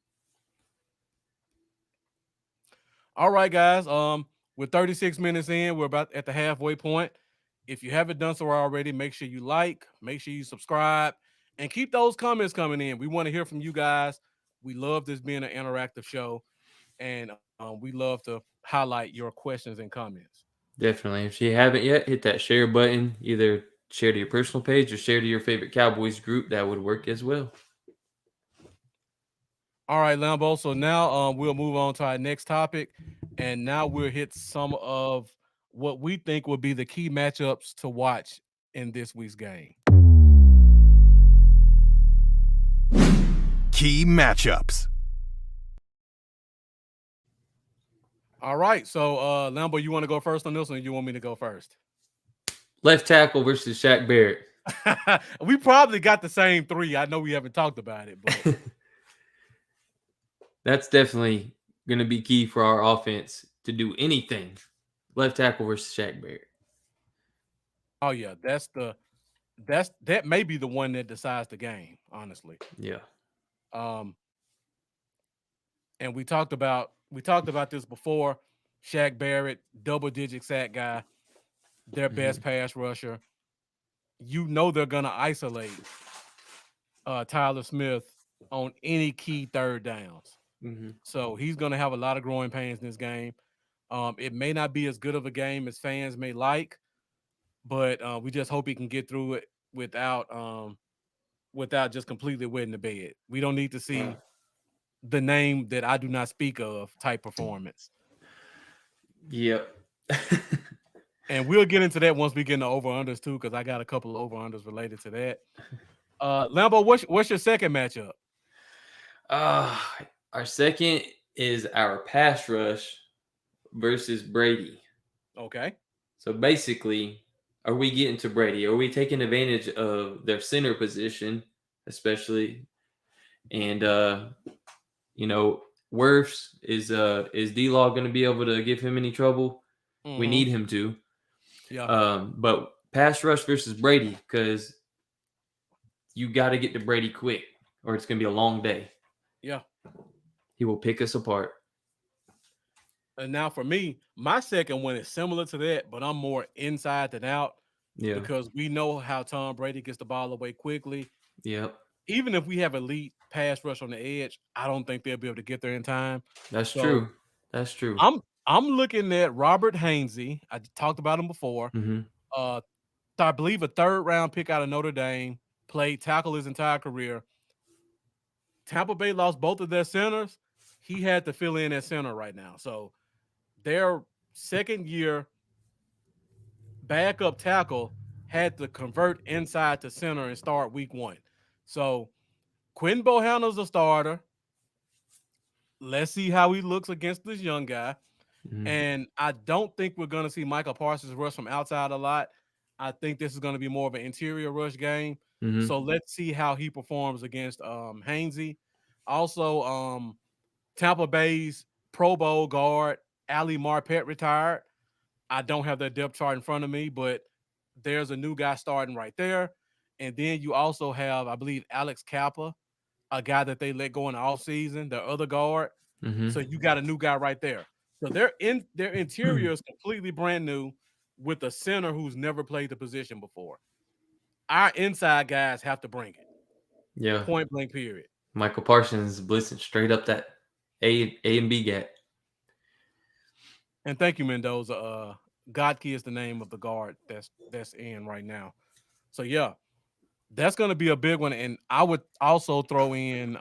All right, guys. We're 36 minutes in. We're about at the halfway point. If you haven't done so already, make sure you like, make sure you subscribe, and keep those comments coming in. We want to hear from you guys. We love this being an interactive show, and we love to highlight your questions and comments. Definitely. If you haven't yet, hit that share button. Either share to your personal page or share to your favorite Cowboys group. That would work as well. All right, Lambo. So now we'll move on to our next topic, and now we'll hit some of what we think will be the key matchups to watch in this week's game. Key matchups. All right. So Lambo, you want to go first on this one, or you want me to go first? Left tackle versus Shaq Barrett. We probably got the same three. I know we haven't talked about it, but That's definitely going to be key for our offense to do anything. Left tackle versus Shaq Barrett. oh yeah, that may be the one that decides the game, honestly. Yeah. And we talked about this before. Shaq Barrett, double-digit sack guy, their best pass rusher. You know they're gonna isolate Tyler Smith on any key third downs. So he's gonna have a lot of growing pains in this game. It may not be as good of a game as fans may like, but we just hope he can get through it without just completely wetting the bed. We don't need to see the name that I do not speak of type performance. Yep. And we'll get into that once we get into over-unders too, because I got a couple of over-unders related to that. Lambo, what's your second matchup? Our second is our pass rush versus Brady. Okay. So basically, are we getting to Brady? Are we taking advantage of their center position, especially? And Wirfs is D-Law going to be able to give him any trouble? We need him to. Yeah. But pass rush versus Brady, because you got to get to Brady quick, or it's going to be a long day. Yeah. He will pick us apart. And now for me, my second one is similar to that, but I'm more inside than out. Yeah. Because we know how Tom Brady gets the ball away quickly. Yep. Even if we have elite pass rush on the edge, I don't think they'll be able to get there in time. That's true. That's true. I'm looking at Robert Hansey. I talked about him before. I believe a third-round pick out of Notre Dame, played tackle his entire career. Tampa Bay lost both of their centers. He had to fill in at center right now. So their second-year backup tackle had to convert inside to center and start week 1. So Quinn Bohanna's a starter. Let's see how he looks against this young guy. And I don't think we're going to see Michael Parsons rush from outside a lot. I think this is going to be more of an interior rush game. So let's see how he performs against Hansey. Also, Tampa Bay's Pro Bowl guard, Ali Marpet, retired. I don't have that depth chart in front of me, but there's a new guy starting right there. And then you also have, I believe, Alex Kappa, a guy that they let go in the offseason, their other guard. So you got a new guy right there. So their interior is completely brand new with a center who's never played the position before. Our inside guys have to bring it. Yeah. Point blank, period. Michael Parsons blitzing straight up that A and B gap. And thank you, Mendoza. Godke is the name of the guard that's in right now. So yeah, that's going to be a big one. And I would also throw in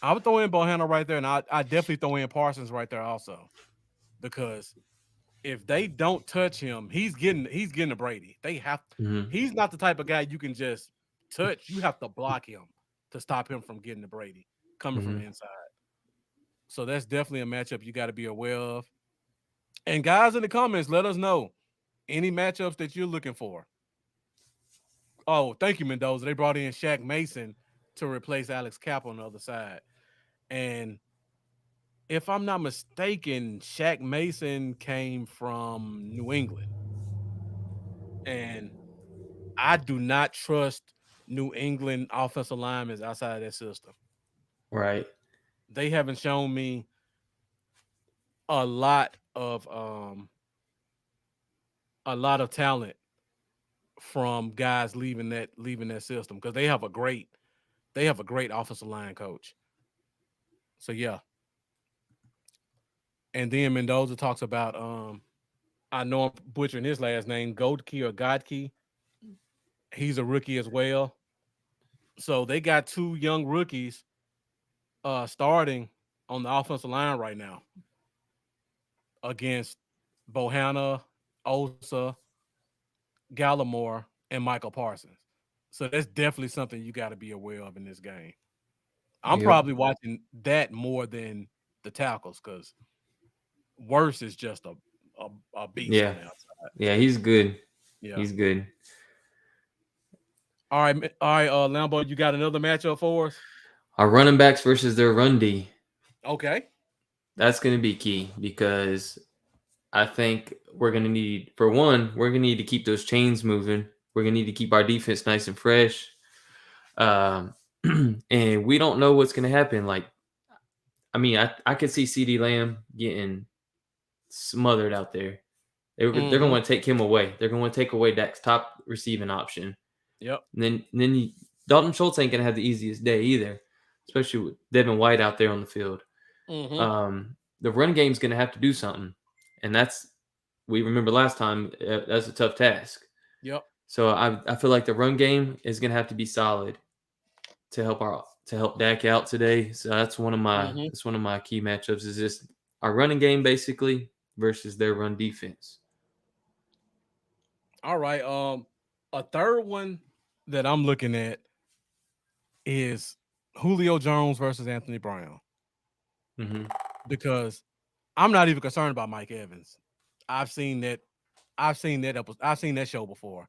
Bohanna right there, and I definitely throw in Parsons right there also, because if they don't touch him, he's getting to Brady. They have to. He's not the type of guy you can just touch. You have to block him to stop him from getting to Brady coming from the inside. So that's definitely a matchup you got to be aware of. And guys in the comments, let us know any matchups that you're looking for. Oh, thank you, Mendoza. They brought in Shaq Mason to replace Alex Cap on the other side. And if I'm not mistaken, Shaq Mason came from New England. And I do not trust New England offensive linemen outside of that system. Right. They haven't shown me a lot of talent from guys leaving that system because they have a great offensive line coach. So yeah. And then Mendoza talks about I know I'm butchering his last name, Godke or Godke. He's a rookie as well. So they got two young rookies starting on the offensive line right now against Bohanna, Osa, Gallimore, and Michael Parsons. So that's definitely something you got to be aware of in this game. I'm probably watching that more than the tackles because Worse is just a beast on the outside. Yeah, he's good. Yeah. He's good. All right, Lambo, you got another matchup for us? Our running backs versus their run D. Okay. That's going to be key because I think we're going to need, for one, we're going to need to keep those chains moving. We're going to need to keep our defense nice and fresh. And we don't know what's going to happen. Like, I mean, I could see CD Lamb getting smothered out there. They're going to want to take him away. They're going to want to take away Dak's top receiving option. Yep. And then Dalton Schultz ain't going to have the easiest day either, especially with Devin White out there on the field. The run game's going to have to do something. And we remember last time, that's a tough task. Yep. So I feel like the run game is going to have to be solid to help Dak out today. So that's one of my key matchups is just our running game basically versus their run defense. All right. A third one that I'm looking at is Julio Jones versus Anthony Brown. Because I'm not even concerned about Mike Evans. I've seen that show before.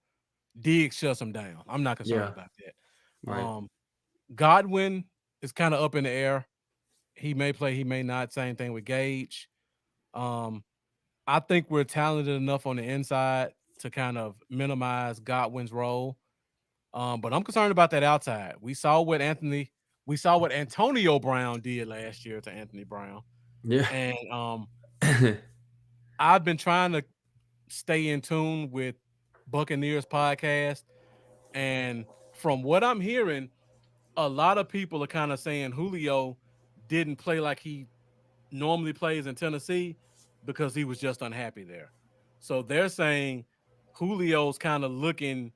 Diggs shuts him down. I'm not concerned about that. Right. Godwin is kind of up in the air. He may play, he may not. Same thing with Gage. I think we're talented enough on the inside to kind of minimize Godwin's role. But I'm concerned about that outside. We saw what Antonio Brown did last year to Anthony Brown. Yeah. And I've been trying to stay in tune with Buccaneers podcast. And from what I'm hearing, a lot of people are kind of saying Julio didn't play like he normally plays in Tennessee because he was just unhappy there. So they're saying Julio's kind of looking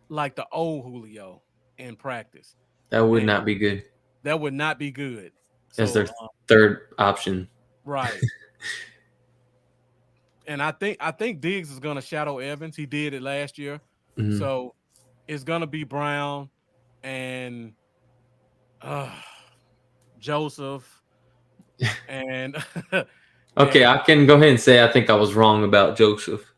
like the old Julio in practice. That would not be good. That would not be good. As their third option. Right. And I think Diggs is going to shadow Evans. He did it last year. So it's going to be Brown and Joseph. And okay, I can go ahead and say I think I was wrong about Joseph.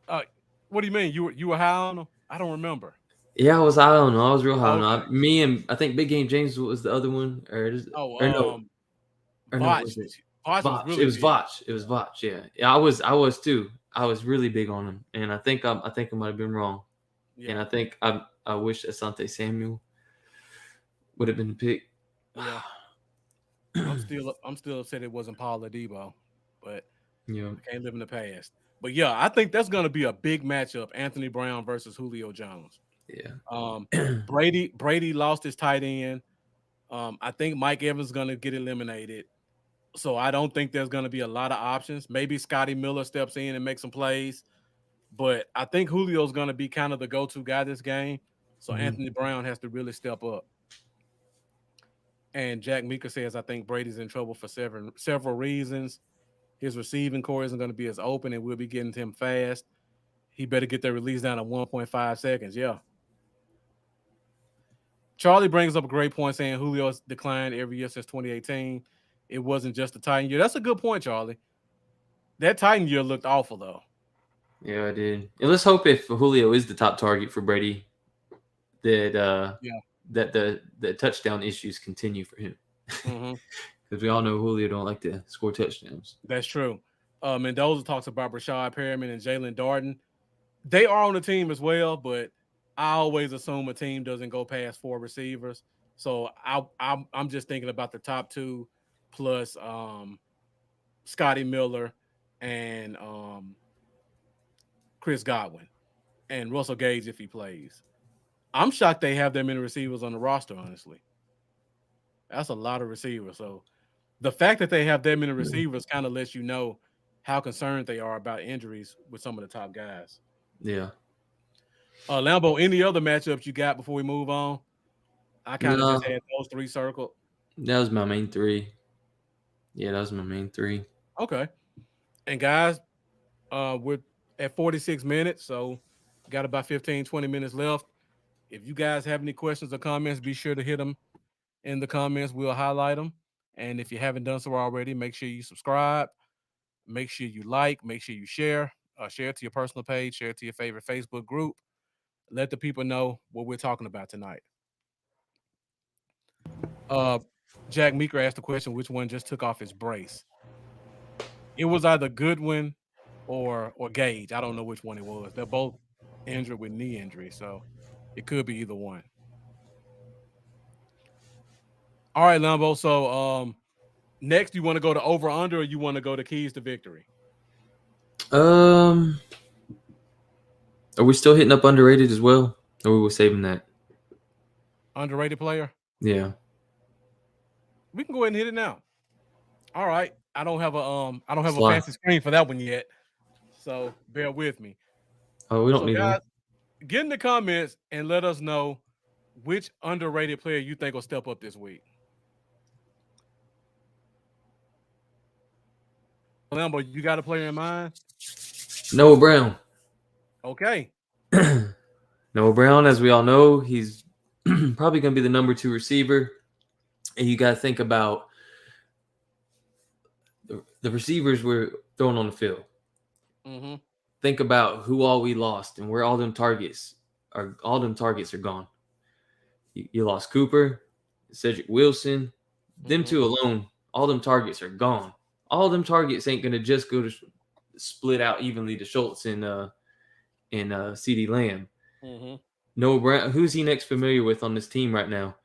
What do you mean? You were high on him? I don't remember. Yeah, I was high on him. I was real high on him. Me and I think Big Game James was the other one. Vach. It was Vach. Yeah, I was too. I was really big on him, and I think I might have been wrong. Yeah. And I think I wish Asante Samuel would have been the pick. Yeah. I'm still upset it wasn't Paul Adebo, but I can't live in the past. But yeah, I think that's going to be a big matchup: Anthony Brown versus Julio Jones. Yeah. Brady lost his tight end. I think Mike Evans is going to get eliminated. So I don't think there's going to be a lot of options. Maybe Scotty Miller steps in and makes some plays. But I think Julio's going to be kind of the go-to guy this game. So Anthony Brown has to really step up. And Jack Meeker says, I think Brady's in trouble for several reasons. His receiving core isn't going to be as open, and we'll be getting to him fast. He better get that release down to 1.5 seconds. Yeah. Charlie brings up a great point saying Julio's declined every year since 2018. It wasn't just the Titan year. That's a good point, Charlie. That Titan year looked awful, though. Yeah, it did. And let's hope if Julio is the top target for Brady that Yeah. that the touchdown issues continue for him. Mhm. Because we all know Julio don't like to score touchdowns. That's true. Mendoza talks about Rashad Perriman and Jalen Darden. They are on the team as well, but I always assume a team doesn't go past 4 receivers. So I'm just thinking about the top 2 plus Scotty Miller and Chris Godwin and Russell Gage if he plays. I'm shocked they have that many receivers on the roster, honestly. That's a lot of receivers. So the fact that they have that many receivers kind of lets you know how concerned they are about injuries with some of the top guys. Yeah. Lambo, any other matchups you got before we move on? I kind of No, just had those 3 circled. that was my main 3. Yeah, that was my main 3. Okay. And guys, we're at 46 minutes, so got about 15, 20 minutes left. If you guys have any questions or comments, be sure to hit them in the comments. We'll highlight them. And if you haven't done so already, make sure you subscribe. Make sure you like. Make sure you share. Share it to your personal page. Share it to your favorite Facebook group. Let the people know what we're talking about tonight. Jack Meeker asked the question, which one just took off his brace? It was either Goodwin or Gage. I don't know which one it was. They're both injured with knee injury, so it could be either one. All right, Lambo. So next, you want to go to over under, or you want to go to keys to victory? Are we still hitting up underrated as well, or we were saving that? Underrated player? Yeah. We can go ahead and hit it now. All right. I don't have a Slide. fancy screen for that one yet, so bear with me. Oh, we don't So need guys, one. get in the comments and let us know which underrated player you think will step up this week. Lambo, you got a player in mind? Noah Brown. Okay. Noah Brown, as we all know, he's probably going to be the number 2 receiver. And you got to think about the receivers we're throwing on the field. Mm-hmm. Think about who all we lost and where all them targets are. All them targets are gone. You lost Cooper, Cedric Wilson. Them 2 alone, all them targets are gone. All them targets ain't going to just go to split out evenly to Schultz and CeeDee Lamb. Mm-hmm. Noah Brown, who's he next familiar with on this team right now?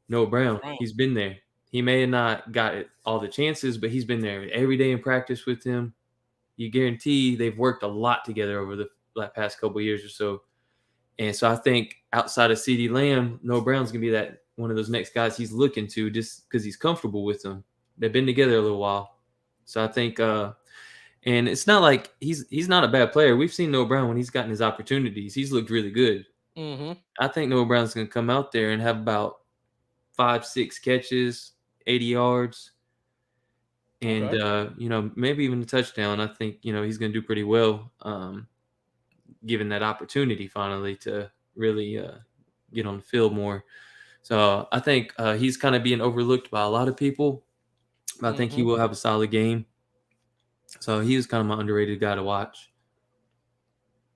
Noah Brown. He's been there. He may have not got all the chances, but he's been there every day in practice with him. You guarantee they've worked a lot together over the past couple of years or so. And so I think outside of CeeDee Lamb, Noah Brown's going to be that one of those next guys he's looking to just because he's comfortable with them. They've been together a little while. So I think and it's not like he's not a bad player. We've seen Noah Brown when he's gotten his opportunities. He's looked really good. Mm-hmm. I think Noah Brown's going to come out there and have about 5-6 catches, 80 yards, and maybe even a touchdown. I think he's going to do pretty well, given that opportunity finally to really get on the field more. So I think he's kind of being overlooked by a lot of people. But I think he will have a solid game. So he was kind of my underrated guy to watch.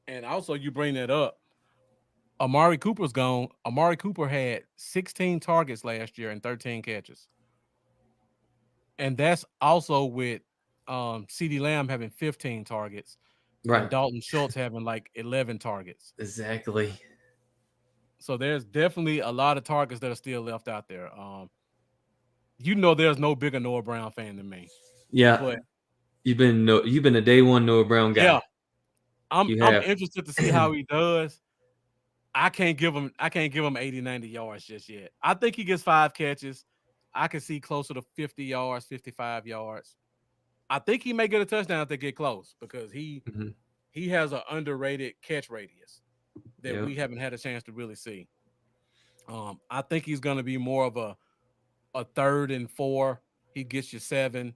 And also, you bring that up. Amari Cooper's gone. Amari Cooper had 16 targets last year and 13 catches. And that's also with CeeDee Lamb having 15 targets. Right. And Dalton Schultz having like 11 targets. Exactly. So there's definitely a lot of targets that are still left out there. There's no bigger Noah Brown fan than me. Yeah. But you've been a day one Noah Brown guy. Yeah. I'm interested to see how he does. I can't give him 80, 90 yards just yet. I think he gets 5 catches. I can see closer to 50 yards, 55 yards. I think he may get a touchdown if they get close because he has an underrated catch radius that we haven't had a chance to really see. I think he's going to be more of a 3rd and 4. He gets you 7.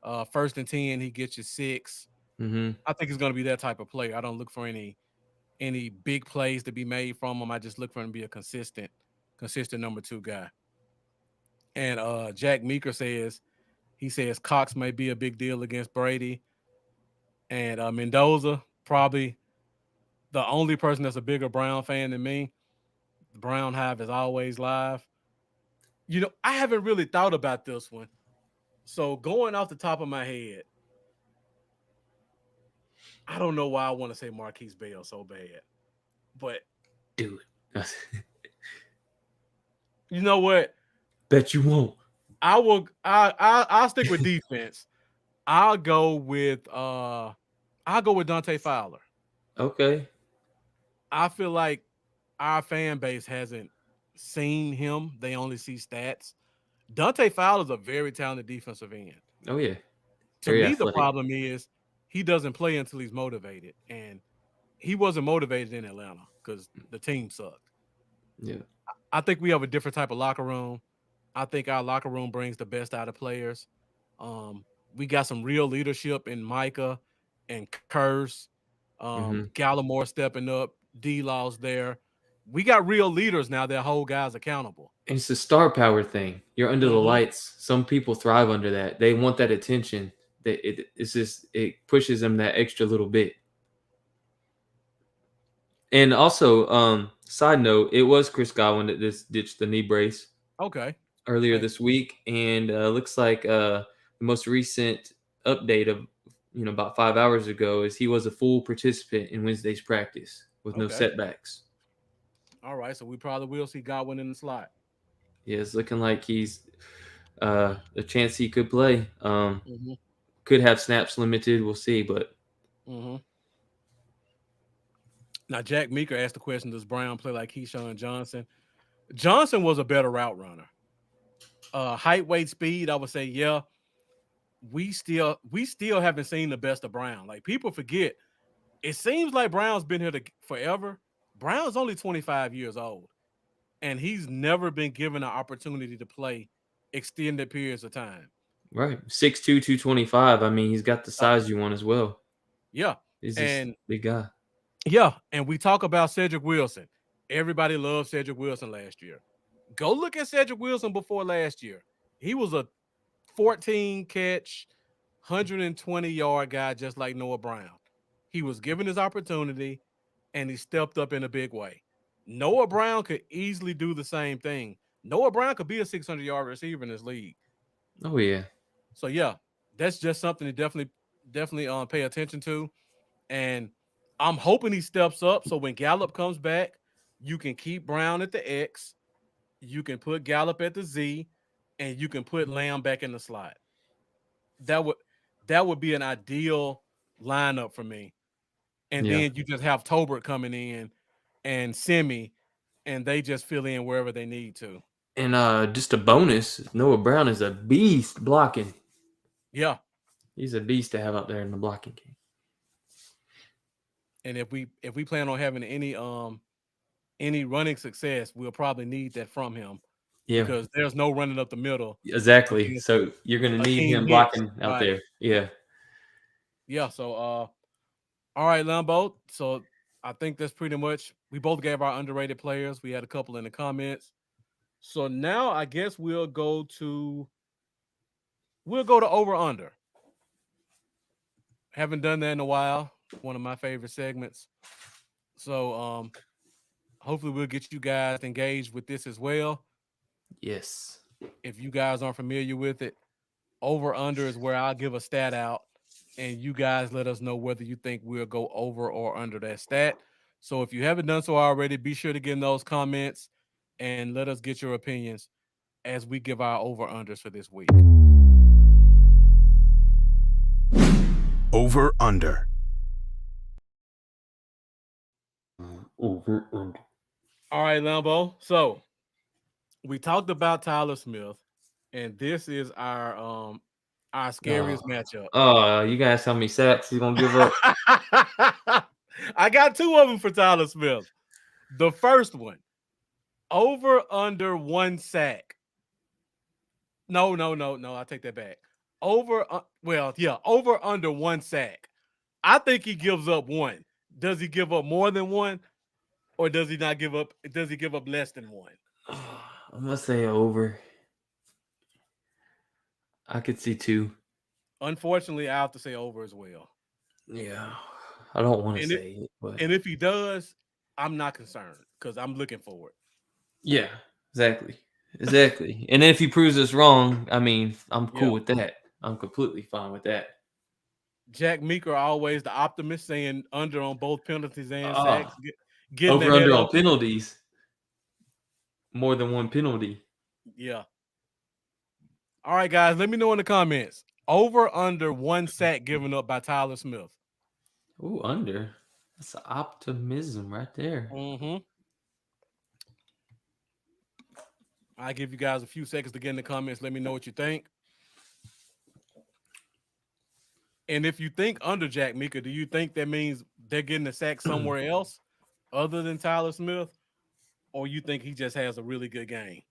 1st and 10, he gets you 6. I think he's going to be that type of player. I don't look for any big plays to be made from him. I just look for him to be a consistent number 2 guy. And Jack Meeker says Cox may be a big deal against Brady. And Mendoza, probably the only person that's a bigger Brown fan than me. The Brown Hive is always live. You know, I haven't really thought about this one. So going off the top of my head, I don't know why I want to say Marquise Bell so bad. But Dude. you know what? Bet you won't. I'll stick with defense. I'll go with Dante Fowler. Okay. I feel like our fan base hasn't seen him. They only see stats. Dante Fowler is a very talented defensive end. Oh, yeah. To Very me, the athletic. problem is he doesn't play until he's motivated. And he wasn't motivated in Atlanta because the team sucked. Yeah. I think we have a different type of locker room. I think our locker room brings the best out of players. We got some real leadership in Micah and Curse. Gallimore stepping up. D-Law's there. We got real leaders now that hold guys accountable. And it's the star power thing. You're under the lights. Some people thrive under that. They want that attention. It pushes them that extra little bit. And also, side note, it was Chris Godwin that just ditched the knee brace. Okay. Earlier this week, and looks like the most recent update of about 5 hours ago is he was a full participant in Wednesday's practice with no setbacks. All right, so we probably will see Godwin in the slot. Yeah, it's looking like he's a chance he could play. Could have snaps limited. We'll see, but. Now, Jack Meeker asked the question, does Brown play like Keyshawn Johnson? Johnson was a better route runner. Height, weight, speed, I would say, yeah. We still haven't seen the best of Brown. Like, people forget, it seems like Brown's been here forever. Brown's only 25 years old, and he's never been given an opportunity to play extended periods of time. Right. 6'2", 225. I mean, he's got the size you want as well. Yeah. He's a big guy. Yeah, and we talk about Cedric Wilson. Everybody loved Cedric Wilson last year. Go look at Cedric Wilson before last year. He was a 14-catch, 120-yard guy just like Noah Brown. He was given his opportunity, and he stepped up in a big way. Noah Brown could easily do the same thing. Noah Brown could be a 600-yard receiver in this league. Oh, yeah. So, yeah, that's just something to definitely pay attention to. And I'm hoping he steps up so when Gallup comes back, you can keep Brown at the X, you can put Gallup at the Z, and you can put Lamb back in the slot. That would be an ideal lineup for me. And then you just have Tolbert coming in and Semi, and they just fill in wherever they need to. And just a bonus, Noah Brown is a beast blocking. Yeah. He's a beast to have out there in the blocking game. And if we plan on having any running success, we'll probably need that from him. Yeah. Because there's no running up the middle. Exactly. So you're going to need him blocking out there. Yeah. Yeah. So, all right, Lambo. So I think that's pretty much, we both gave our underrated players. We had a couple in the comments. So now I guess we'll go to over under. Haven't done that in a while. One of my favorite segments. So hopefully we'll get you guys engaged with this as well. Yes. If you guys aren't familiar with it, over under is where I'll give a stat out and you guys let us know whether you think we'll go over or under that stat. So if you haven't done so already, be sure to get in those comments and let us get your opinions as we give our over unders for this week. Over under. Over under. All right, Lambo. So we talked about Tyler Smith, and this is our scariest matchup. Oh, you guys how many sacks he's gonna give up? I got two of them for Tyler Smith. The first one, over under 1 sack. No, I take that back. Over under 1 sack. I think he gives up 1. Does he give up more than 1? Or does he not give up? Does he give up less than 1? I'm gonna say over. I could see 2. Unfortunately, I have to say over as well. Yeah, I don't want to say it, but and if he does, I'm not concerned because I'm looking for it. Yeah, exactly. And then if he proves us wrong, I mean, I'm cool Yeah. with that. I'm completely fine with that. Jack Meeker always the optimist, saying under on both penalties and sacks, Ah, getting over ahead under of on him. penalties, more than one penalty. Yeah. All right, guys, let me know in the comments. Over under 1 sack given up by Tyler Smith. Ooh, under. That's optimism right there. Mm-hmm. I'll give you guys a few seconds to get in the comments. Let me know what you think. And if you think under Jack Meeker, do you think that means they're getting a sack somewhere else other than Tyler Smith? Or you think he just has a really good game?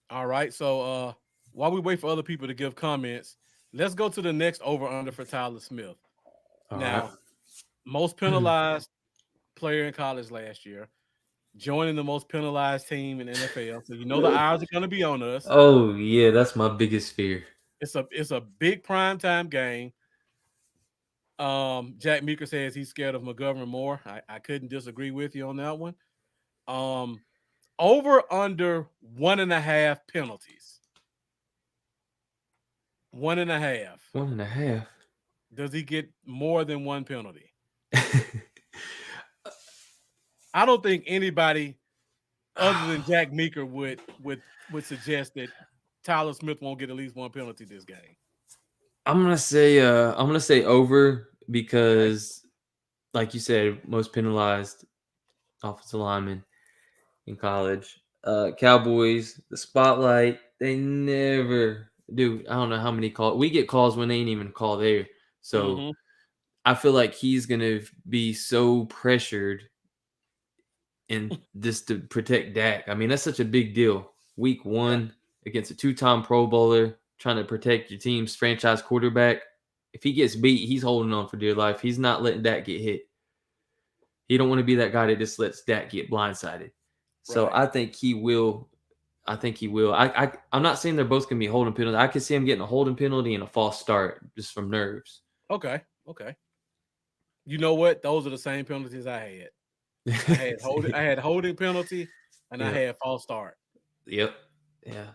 All right. So while we wait for other people to give comments, let's go to the next over-under for Tyler Smith. All Now, right. most penalized player in college last year, joining the most penalized team in NFL. So you know the eyes are going to be on us. Oh yeah, that's my biggest fear. It's a big primetime game. Jack Meeker says he's scared of McGovern more. I couldn't disagree with you on that one. Over under 1.5 penalties. 1.5. 1.5. Does he get more than one penalty? I don't think anybody other than Jack Meeker would suggest that Tyler Smith won't get at least one penalty this game. I'm gonna say over because, like you said, most penalized offensive lineman in college. Cowboys, the spotlight, they never do. I don't know how many calls we get calls when they ain't even call there. So I feel like he's gonna be so pressured and just to protect Dak. I mean, that's such a big deal. Week 1 against a 2-time Pro Bowler, trying to protect your team's franchise quarterback. If he gets beat, he's holding on for dear life. He's not letting Dak get hit. He don't want to be that guy that just lets Dak get blindsided. So Right. I think he will. I'm not saying they're both going to be holding penalty. I could see him getting a holding penalty and a false start just from nerves. Okay. You know what? Those are the same penalties I had. I had holding penalty and I had false start. Yep. Yeah.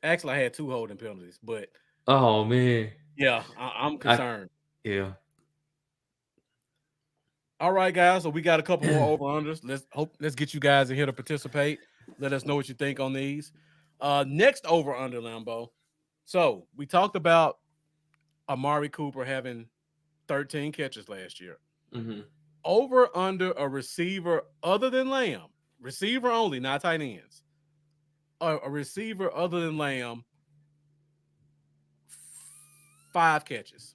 Actually, I had 2 holding penalties, but Oh man. yeah, I'm concerned. Yeah. All right, guys. So we got a couple more over-unders. Let's get you guys in here to participate. Let us know what you think on these. Next over-under, Lambo. So we talked about Amari Cooper having 13 catches last year. Mm-hmm. Over under a receiver other than Lamb. Receiver only, not tight ends. A receiver other than Lamb, 5 catches.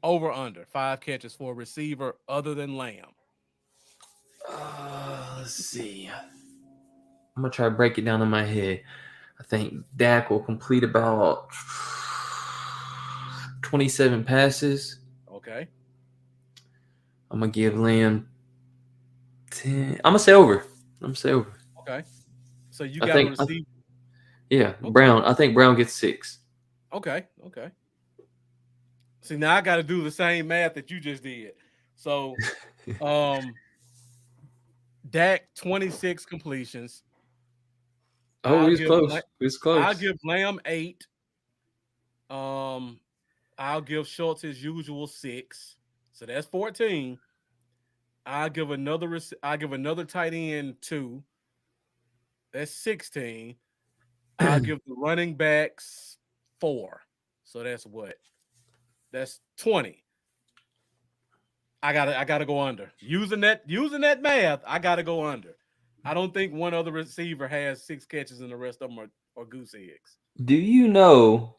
Over under 5 catches for a receiver other than Lamb. Let's see. I'm gonna try to break it down in my head. I think Dak will complete about 27 passes. Okay. I'm gonna give Lamb 10. I'm gonna say over. Okay. So you got to receive. Yeah, okay. Brown. I think Brown gets 6. Okay. See, now I got to do the same math that you just did. So, Dak 26 completions. Oh, he's close. I'll give Lamb 8. I'll give Schultz his usual 6. So that's 14. I'll give another tight end 2. That's 16. I'll give the running backs 4. So that's what? That's 20. I gotta go under. Using that math, I gotta go under. I don't think one other receiver has 6 catches and the rest of them are goose eggs. Do you know?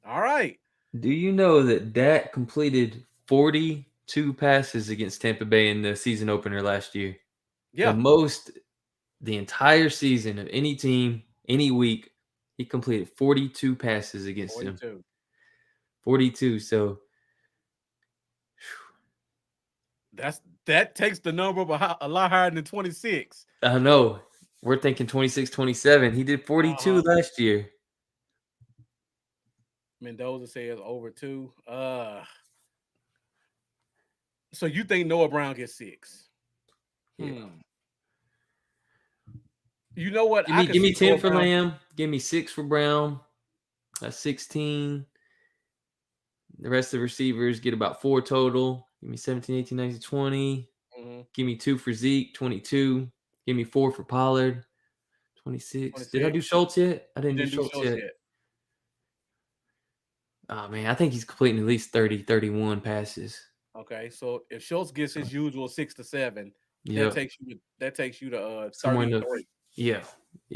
All right. Do you know that Dak completed 42 passes against Tampa Bay in the season opener last year? Yeah. The most the entire season of any team, any week. He completed 42 passes against 42. him. 42. So that takes the number a lot higher than 26. I know. We're thinking 26, 27. He did 42 last year. Mendoza says over 2. So you think Noah Brown gets 6? Yeah. You know what? Give me 10 Noah for Brown. Lamb. Give me 6 for Brown. That's 16. The rest of the receivers get about 4 total. Give me 17, 18, 19, 20. Give me 2 for Zeke, 22. Give me 4 for Pollard, 26. Did I do Schultz yet? I didn't do Schultz yet. Oh, man, I think he's completing at least 30, 31 passes. Okay, so if Schultz gets his usual 6 to 7, Yep. that takes you to Somewhere 33. Yeah,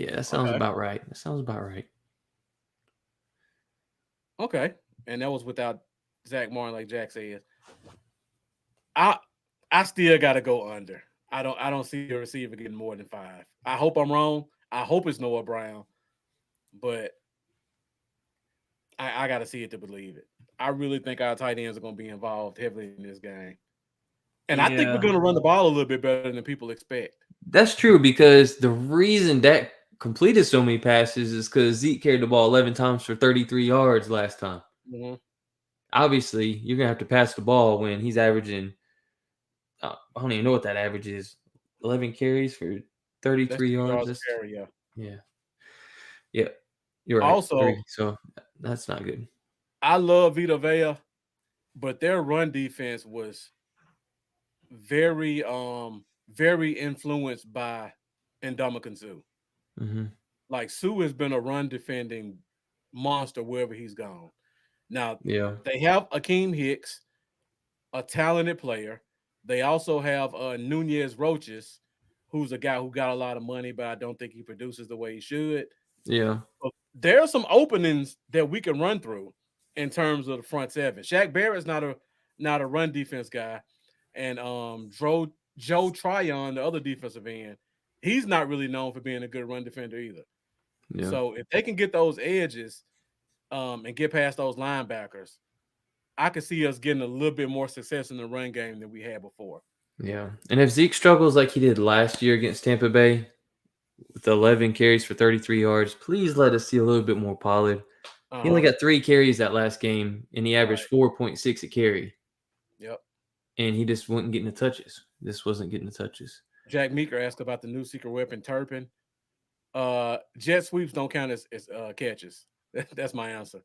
that sounds about right. Okay, and that was without Zach Martin, like Jack said. I still got to go under. I don't see a receiver getting more than 5. I hope I'm wrong. I hope it's Noah Brown, but I got to see it to believe it. I really think our tight ends are going to be involved heavily in this game. And I think we're going to run the ball a little bit better than people expect. That's true, because the reason Dak completed so many passes is because Zeke carried the ball 11 times for 33 yards last time. Mm-hmm. Obviously, you're going to have to pass the ball when he's averaging, I don't even know what that average is, 11 carries for 33 yards. Carry, yeah. You're right. Also, 3, so that's not good. I love Vita Vea, but their run defense was very influenced by Ndamukong Suh. Mm-hmm. Like, Suh has been a run defending monster wherever he's gone. Now, they have Akeem Hicks, a talented player. They also have Nunez Roches, who's a guy who got a lot of money, but I don't think he produces the way he should. Yeah. So there are some openings that we can run through in terms of the front seven. Shaq Barrett's not a run defense guy. And Joe Tryon, the other defensive end, he's not really known for being a good run defender either. Yeah. So if they can get those edges and get past those linebackers, I could see us getting a little bit more success in the run game than we had before. Yeah. And if Zeke struggles like he did last year against Tampa Bay with 11 carries for 33 yards, please let us see a little bit more Pollard. He only got 3 carries that last game, and he averaged 4.6 a carry. Yep. And he just wasn't getting the touches. This wasn't getting the touches. Jack Meeker asked about the new secret weapon, Turpin. Jet sweeps don't count as catches. That's my answer.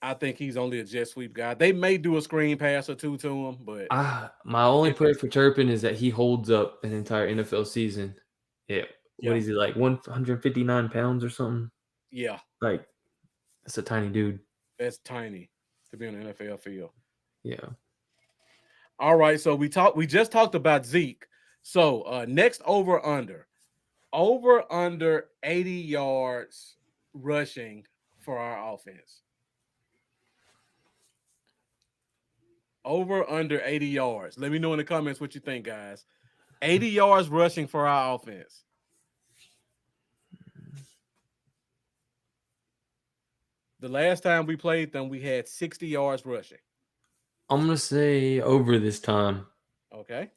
I think he's only a jet sweep guy. They may do a screen pass or 2 to him, but my only prayer for Turpin is that he holds up an entire NFL season. Yeah. What is he, like 159 pounds or something? Yeah. Like, that's a tiny dude. That's tiny to be on the NFL field. Yeah. All right. So we just talked about Zeke. So next over under 80 yards rushing for our offense. Over under 80 yards. Let me know in the comments what you think, guys. 80 yards rushing for our offense. The last time we played them, we had 60 yards rushing. I'm going to say over this time. Okay.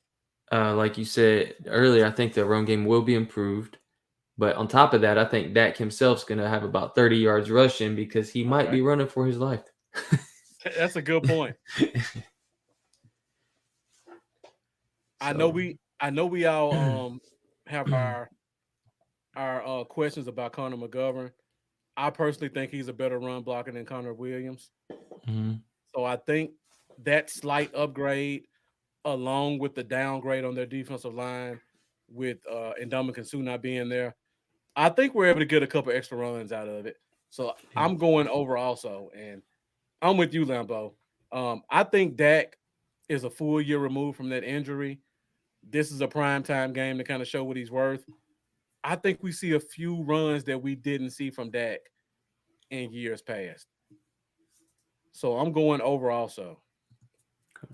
Like you said earlier, I think the run game will be improved. But on top of that, I think Dak himself's going to have about 30 yards rushing because he might be running for his life. That's a good point. I know we all have our questions about Conor McGovern. I personally think he's a better run blocker than Connor Williams. Mm-hmm. So I think that slight upgrade, along with the downgrade on their defensive line, with Ndamukong Suh not being there, I think we're able to get a couple extra runs out of it. So I'm going over also, and I'm with you, Lambo. I think Dak is a full year removed from that injury. This is a primetime game to kind of show what he's worth. I think we see a few runs that we didn't see from Dak in years past. So I'm going over also. Okay.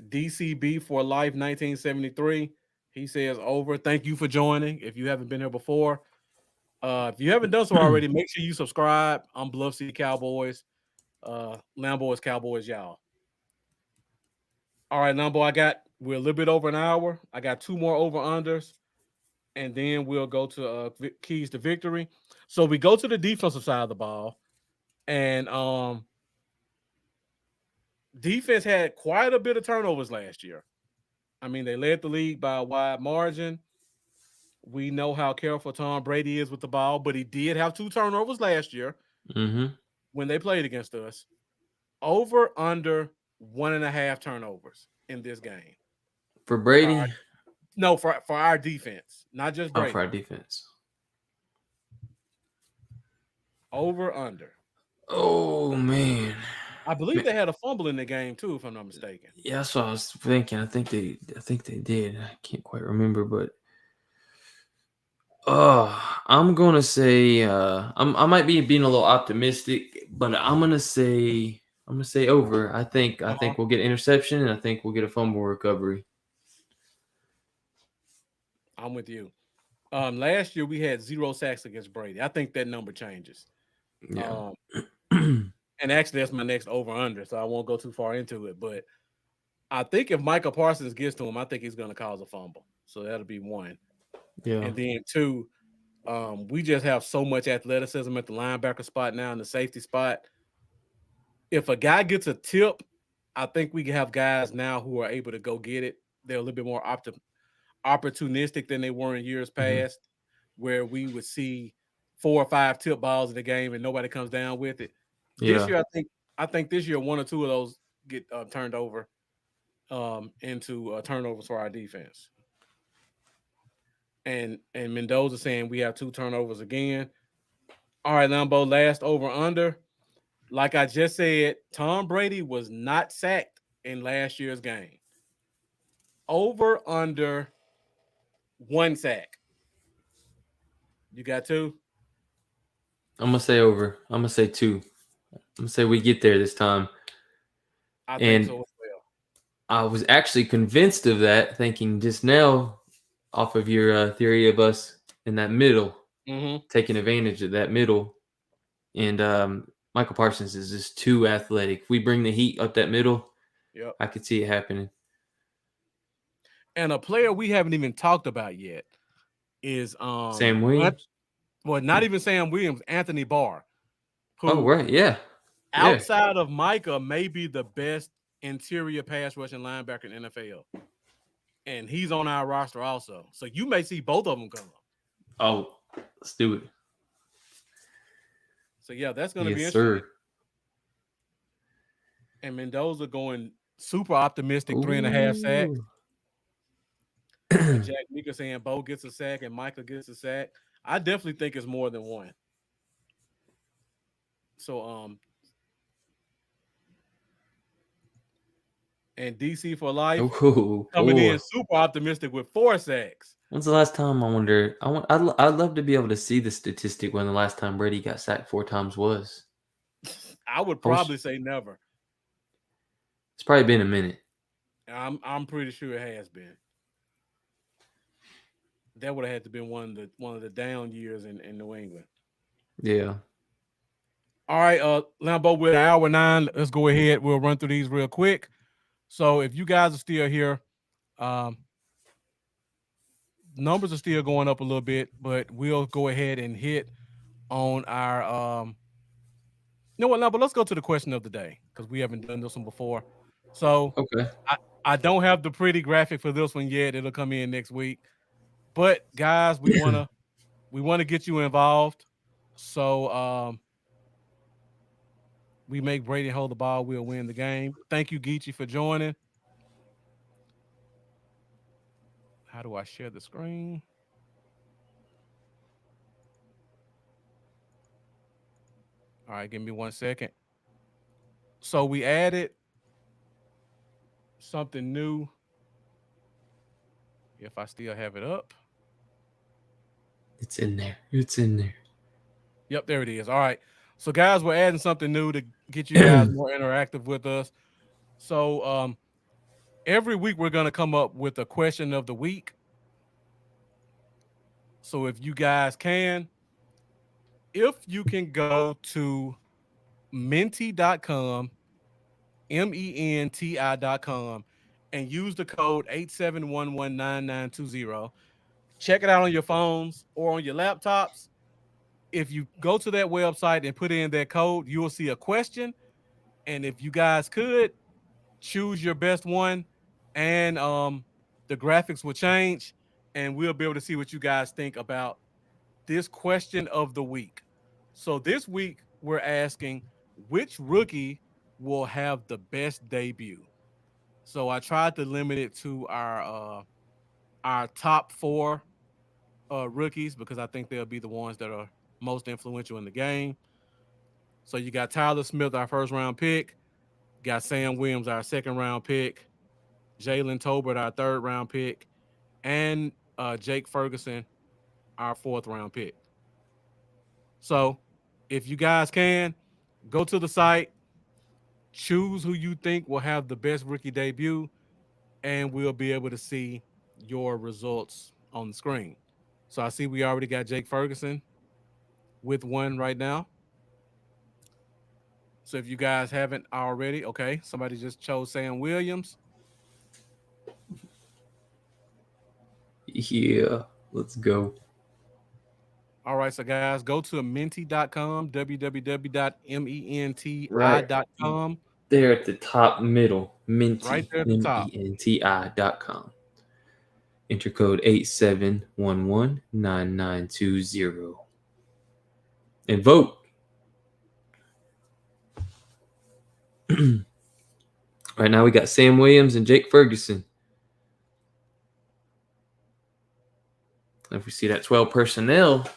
DCB for Life 1973. He says over. Thank you for joining. If you haven't been here before, if you haven't done so already, make sure you subscribe. I'm Bluff City Cowboys. Lambo is Cowboys, y'all. All right, Lambo, we're a little bit over an hour. I got 2 more over-unders, and then we'll go to keys to victory. So we go to the defensive side of the ball, and defense had quite a bit of turnovers last year. I mean, they led the league by a wide margin. We know how careful Tom Brady is with the ball, but he did have 2 turnovers last year when they played against us. Over under 1.5 turnovers in this game. For Brady? For our defense, not just Brady. For our defense. Over under. Oh man. I believe they had a fumble in the game too, if I'm not mistaken. Yeah, that's what I was thinking. I think they did. I can't quite remember, but I'm gonna say I might be being a little optimistic, but I'm gonna say over. I think we'll get interception, and I think we'll get a fumble recovery. I'm with you. Last year we had 0 sacks against Brady. I think that number changes. Yeah. And actually, that's my next over/under, so I won't go too far into it. But I think if Micah Parsons gets to him, I think he's going to cause a fumble. So that'll be 1. Yeah. And then 2, we just have so much athleticism at the linebacker spot now and the safety spot. If a guy gets a tip, I think we have guys now who are able to go get it. They're a little bit more opportunistic than they were in years past, where we would see 4 or 5 tip balls in the game and nobody comes down with it. This year, I think this year 1 or 2 of those get turned over into turnovers for our defense. And Mendoza saying we have 2 turnovers again. All right, Lambo, last over under. Like I just said, Tom Brady was not sacked in last year's game. Over under 1 sack. You got 2? I'm gonna say over. I'm gonna say 2. I'm gonna say we get there this time. I think so as well. I was actually convinced of that, thinking just now, off of your theory of us in that middle, taking advantage of that middle, and Michael Parsons is just too athletic. If we bring the heat up that middle, I could see it happening. And a player we haven't even talked about yet is Sam Williams. Well, not even Sam Williams, Anthony Barr. Who, outside of Micah, may be the best interior pass rushing linebacker in NFL. And he's on our roster also. So you may see both of them come up. Oh, let's do it. So, that's going to be interesting. Sir. And Mendoza going super optimistic, 3.5 sacks. And Jack Meeker saying Bo gets a sack and Micah gets a sack. I definitely think it's more than 1. So, and DC for life coming in super optimistic with 4 sacks. When's the last time? I wonder. I'd love to be able to see the statistic when the last time Brady got sacked 4 times was. I would probably say never. It's probably been a minute. I'm pretty sure it has been. That would have had to been one of the down years in New England. Yeah. All right, Lambo, we're at hour 9. Let's go ahead. We'll run through these real quick. So if you guys are still here, numbers are still going up a little bit, but we'll go ahead and hit on our you know what, Lambo, let's go to the question of the day because we haven't done this one before. So I don't have the pretty graphic for this one yet. It'll come in next week. But guys, we wanna get you involved. So we make Brady hold the ball, we'll win the game. Thank you, Geechee, for joining. How do I share the screen? All right, give me 1 second. So we added something new. If I still have it up. It's in there. It's in there. Yep, there it is. All right. So, guys, we're adding something new to get you guys more interactive with us. So, every week we're going to come up with a question of the week. So, if you guys can, if you can go to menti.com, menti.com, and use the code 87119920. Check it out on your phones or on your laptops. If you go to that website and put in that code, you will see a question. And if you guys could, choose your best one, and the graphics will change, and we'll be able to see what you guys think about this question of the week. So this week we're asking which rookie will have the best debut. So I tried to limit it to our top four rookies because I think they'll be the ones that are most influential in the game. So you got Tyler Smith, our first round pick. Got Sam Williams, our second round pick. Jalen Tolbert, our third round pick, and Jake Ferguson, our fourth round pick. So if you guys can, go to the site, choose who you think will have the best rookie debut, and we'll be able to see your results on the screen. So I see we already got Jake Ferguson with one right now. So if you guys haven't already, okay, somebody just chose Sam Williams. Yeah, let's go. All right, so guys, go to menti.com, Right www.menti.com. there at the top middle, Minty, Right there at the top. menti.com. Enter code 87119920 and vote. Right now we got Sam Williams and Jake Ferguson. If we see that 12 personnel,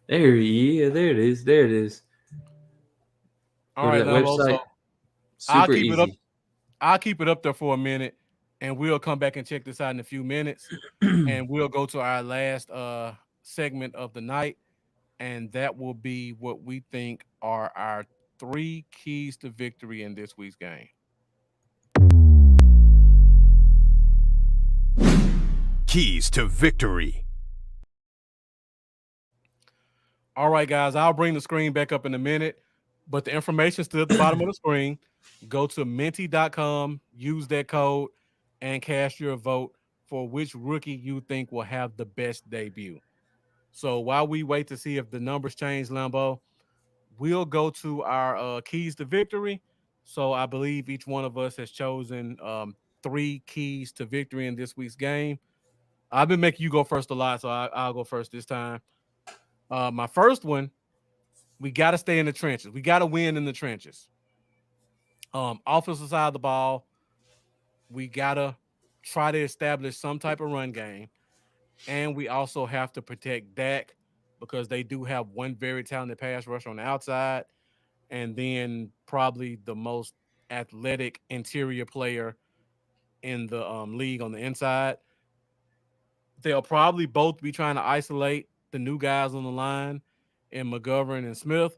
there it is. There it is. All Go to right, that Lambo, website. so I'll Super keep easy. it up. I'll keep it up there for a minute, and we'll come back and check this out in a few minutes, and we'll go to our last segment of the night, and that will be what we think are our 3 keys to victory in this week's game. Keys to victory. All right, guys, I'll bring the screen back up in a minute, but the information is still at the bottom of the screen. Go to menti.com, use that code, and cast your vote for which rookie you think will have the best debut. So while we wait to see if the numbers change, Lambo, we'll go to our keys to victory. So I believe each one of us has chosen 3 keys to victory in this week's game. I've been making you go first a lot, so I'll go first this time. My first one, we got to stay in the trenches. We got to win in the trenches. Offensive side of the ball, we got to try to establish some type of run game. And we also have to protect Dak because they do have one very talented pass rusher on the outside, and then probably the most athletic interior player in the league on the inside. They'll probably both be trying to isolate the new guys on the line in McGovern and Smith.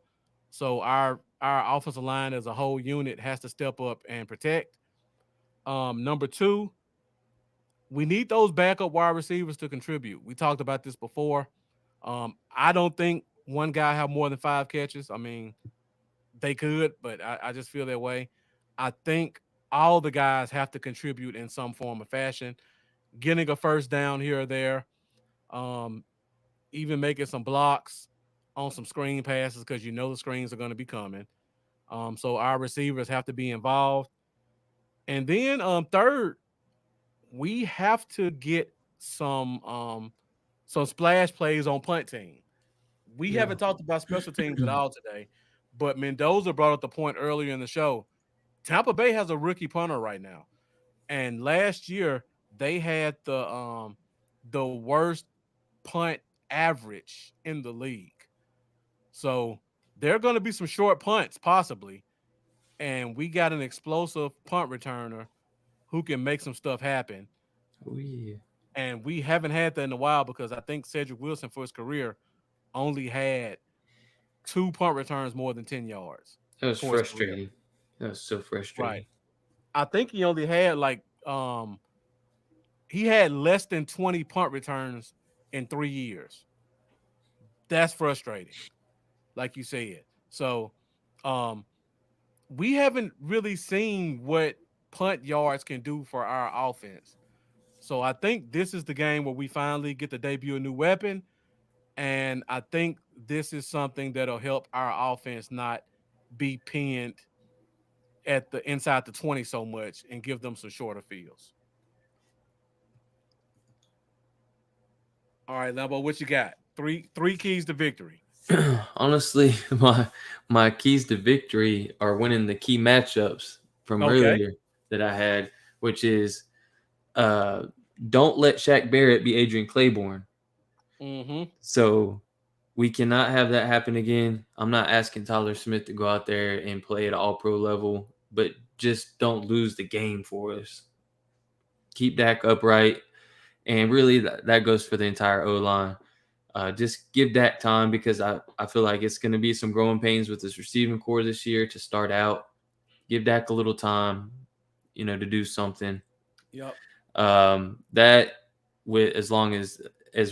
So our offensive line as a whole unit has to step up and protect. Number 2, we need those backup wide receivers to contribute. We talked about this before. I don't think one guy have more than 5 catches. I mean, they could, but I just feel that way. I think all the guys have to contribute in some form or fashion, getting a first down here or there, even making some blocks on some screen passes because you know the screens are going to be coming. So our receivers have to be involved. And then third, we have to get some splash plays on punt team. We haven't talked about special teams at all today, but Mendoza brought up the point earlier in the show. Tampa Bay has a rookie punter right now, and last year they had the worst punt average in the league. So there are going to be some short punts possibly, and we got an explosive punt returner who can make some stuff happen. Oh yeah. And we haven't had that in a while because I think Cedric Wilson for his career only had 2 punt returns more than 10 yards. That was frustrating. That was so frustrating. Right. I think he only had he had less than 20 punt returns in 3 years. That's frustrating, like you said. So we haven't really seen what punt yards can do for our offense. So I think this is the game where we finally get to debut a new weapon. And I think this is something that'll help our offense not be pinned at the inside the 20 so much and give them some shorter fields. All right, Lambo, what you got? Three keys to victory. Honestly, my keys to victory are winning the key matchups from Okay. earlier that I had, which is don't let Shaq Barrett be Adrian Claiborne. Mm-hmm. So we cannot have that happen again. I'm not asking Tyler Smith to go out there and play at an all-pro level, but just don't lose the game for us. Keep Dak upright, and really that goes for the entire O-line. Just give Dak time because I feel like it's going to be some growing pains with this receiving core this year to start out. Give Dak a little time, to do something. Yep. That with as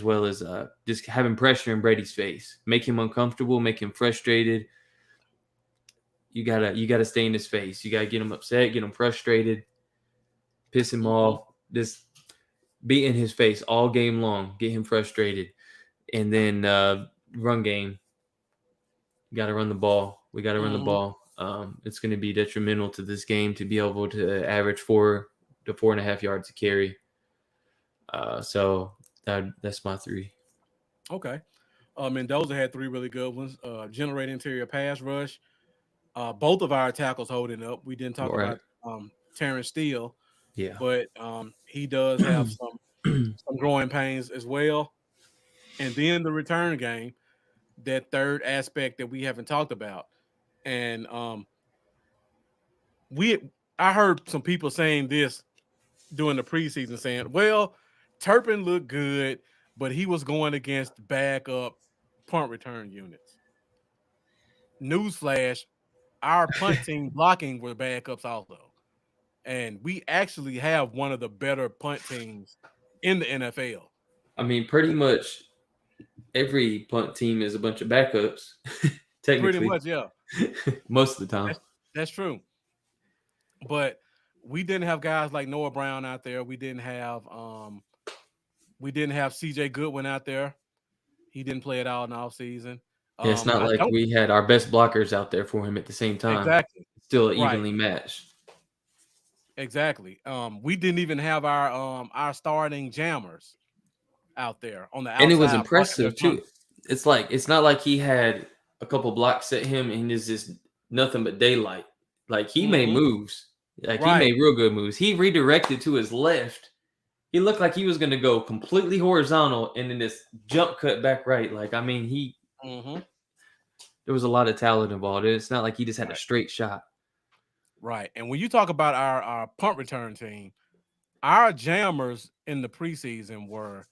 well as just having pressure in Brady's face, make him uncomfortable, make him frustrated. You gotta stay in his face. You gotta get him upset, get him frustrated, piss him off. Just be in his face all game long, get him frustrated, and then run game. You gotta run the ball. We gotta run the ball. It's going to be detrimental to this game to be able to average 4 to 4.5 yards a carry. So that's my 3. Okay. Mendoza had 3 really good ones. Generate interior pass rush. Both of our tackles holding up. We didn't talk Right. about Terrence Steele, Yeah. but he does have some growing pains as well. And then the return game, that third aspect that we haven't talked about. And I heard some people saying this during the preseason, saying, well, Turpin looked good, but he was going against backup punt return units. Newsflash, our punt team blocking were backups also. And we actually have one of the better punt teams in the NFL. I mean, pretty much every punt team is a bunch of backups, technically. Pretty much, yeah. Most of the time. That's true. But we didn't have guys like Noah Brown out there. We didn't have CJ Goodwin out there. He didn't play it all in the offseason. It's not like we had our best blockers out there for him at the same time. Exactly. Still evenly matched. Exactly. We didn't even have our starting jammers out there on the outside. And it was impressive too. It's not like he had a couple blocks at him and it's just nothing but daylight. Like he made moves. Like he made real good moves. He redirected to his left. He looked like he was going to go completely horizontal and then this jump cut back right. Like, I mean, there was a lot of talent involved. It's not like he just had a straight shot. Right. And when you talk about our punt return team, our jammers in the preseason were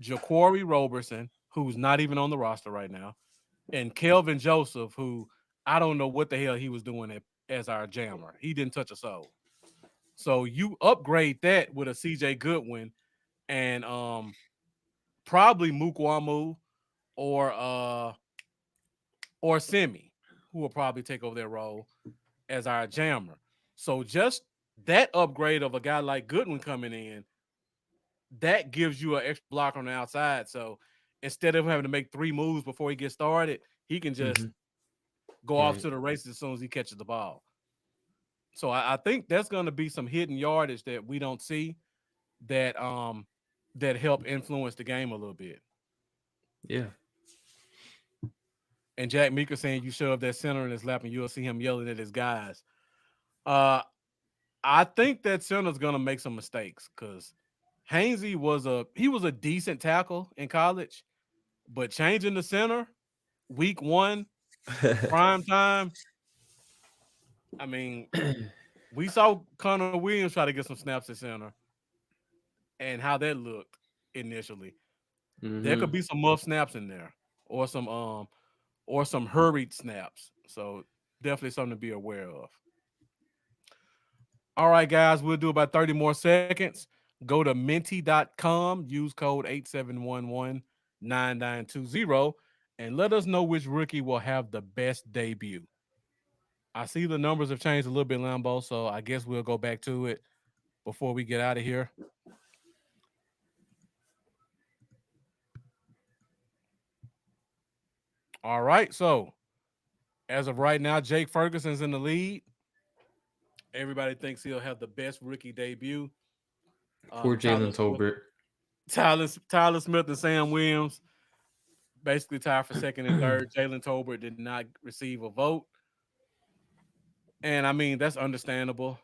Jaquari Roberson, who's not even on the roster right now, and Kelvin Joseph, who I don't know what the hell he was doing as our jammer. He didn't touch a soul. So you upgrade that with a CJ Goodwin and probably Mukwamu or Simi, who will probably take over their role as our jammer. So just that upgrade of a guy like Goodwin coming in, that gives you an extra block on the outside. So instead of having to make 3 moves before he gets started, he can just go off to the races as soon as he catches the ball. So I think that's going to be some hidden yardage that we don't see that help influence the game a little bit. Yeah. And Jack Meeker saying you shove that center in his lap and you'll see him yelling at his guys. I think that center's going to make some mistakes because Hansey was a decent tackle in college, but changing the center week 1, prime time. I mean, we saw Conor Williams try to get some snaps at center and how that looked initially. There could be some muff snaps in there or some hurried snaps. So definitely something to be aware of. All right, guys, we'll do about 30 more seconds. Go to minty.com, use code 8711-9920, and let us know which rookie will have the best debut. I see the numbers have changed a little bit, Lambo, so I guess we'll go back to it before we get out of here. All right, so As of right now, Jake Ferguson's in the lead. Everybody thinks he'll have the best rookie debut. Poor Jalen Tolbert. Tyler Smith and Sam Williams basically tied for second and third. Jalen Tolbert did not receive a vote. And I mean, that's understandable.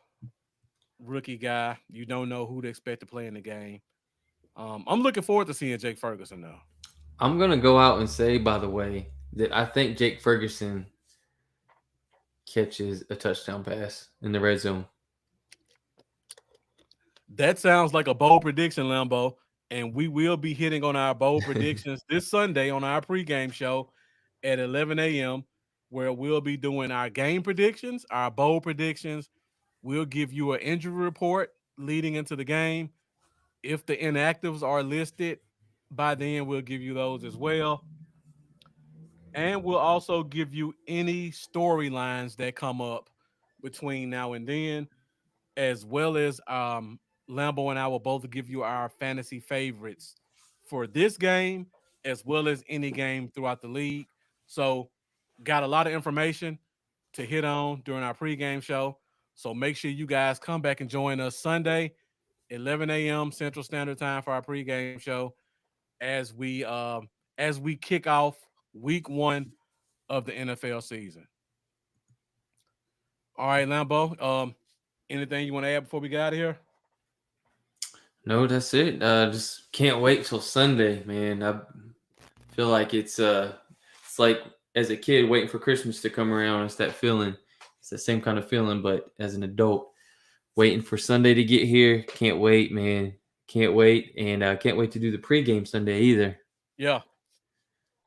Rookie guy, you don't know who to expect to play in the game. I'm looking forward to seeing Jake Ferguson though. I'm gonna go out and say, by the way, that I think Jake Ferguson catches a touchdown pass in the red zone. That sounds like a bold prediction, Lambo. And we will be hitting on our bold predictions this Sunday on our pregame show at 11 a.m., where we'll be doing our game predictions, our bold predictions. We'll give you an injury report leading into the game. If the inactives are listed, by then we'll give you those as well. And we'll also give you any storylines that come up between now and then, as well as Lambo and I will both give you our fantasy favorites for this game, as well as any game throughout the league. So, got a lot of information to hit on during our pregame show. So, make sure you guys come back and join us Sunday, 11 a.m. Central Standard Time for our pregame show as we kick off week 1 of the NFL season. All right, Lambo. Anything you want to add before we get out of here? No, that's it. Just can't wait till Sunday, man. I feel like it's like as a kid waiting for Christmas to come around. It's that feeling. It's the same kind of feeling, but as an adult, waiting for Sunday to get here. Can't wait, man. Can't wait, and can't wait to do the pregame Sunday either. Yeah,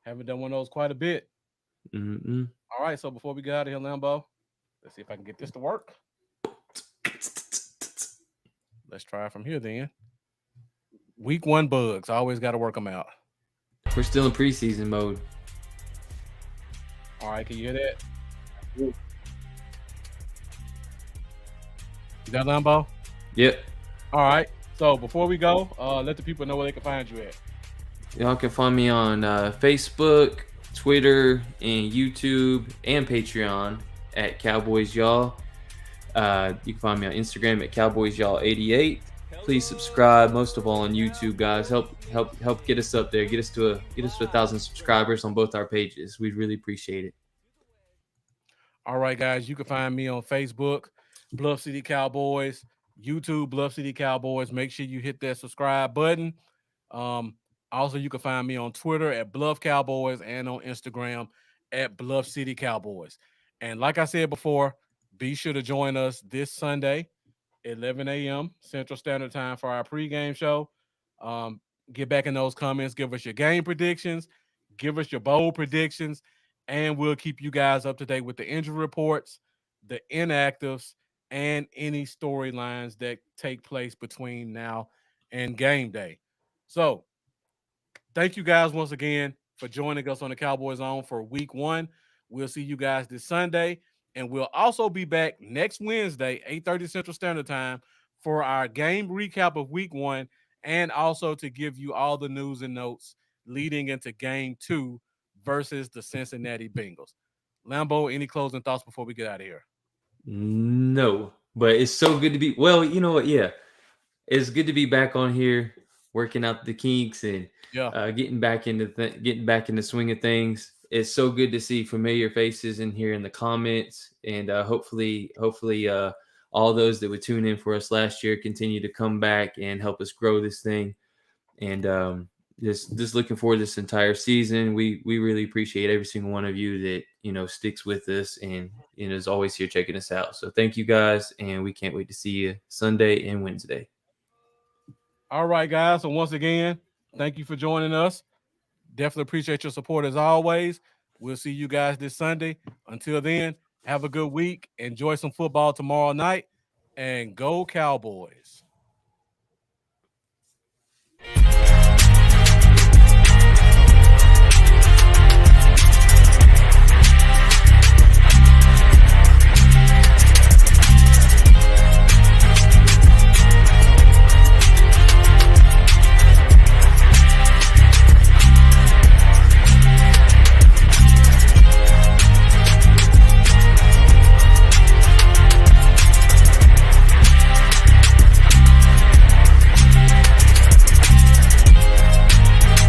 haven't done one of those quite a bit. Mm-mm. All right, so before we get out of here, Lambo, let's see if I can get this to work. Let's try it from here then. Week 1 bugs. I always got to work them out. We're still in preseason mode. All right, can you hear that? You got Lambo? Yep. All right. So before we go, let the people know where they can find you at. Y'all can find me on Facebook, Twitter, and YouTube, and Patreon at Cowboys Y'all. You can find me on Instagram at Cowboys Y'all 88. Please subscribe. Most of all on YouTube, guys. Help get us up there. Get us to 1,000 subscribers on both our pages. We'd really appreciate it. All right, guys. You can find me on Facebook, Bluff City Cowboys, YouTube, Bluff City Cowboys. Make sure you hit that subscribe button. Also, you can find me on Twitter at Bluff Cowboys and on Instagram at Bluff City Cowboys. And like I said before, be sure to join us this Sunday, 11 a.m. Central Standard Time for our pregame show. Get back in those comments. Give us your game predictions. Give us your bold predictions. And we'll keep you guys up to date with the injury reports, the inactives, and any storylines that take place between now and game day. So, thank you guys once again for joining us on the Cowboys Zone for week 1. We'll see you guys this Sunday. And we'll also be back next Wednesday, 8:30 Central Standard Time, for our game recap of week 1 and also to give you all the news and notes leading into game 2 versus the Cincinnati Bengals. Lambo, any closing thoughts before we get out of here? No, but it's so good to be. Well, you know what? Yeah, it's good to be back on here, working out the kinks and getting back into the swing of things. It's so good to see familiar faces in here in the comments, and hopefully, all those that would tune in for us last year continue to come back and help us grow this thing. And just looking forward to this entire season. We really appreciate every single one of you that sticks with us and is always here checking us out. So thank you guys, and we can't wait to see you Sunday and Wednesday. All right, guys. So once again, thank you for joining us. Definitely appreciate your support as always. We'll see you guys this Sunday. Until then, have a good week. Enjoy some football tomorrow night, and go Cowboys.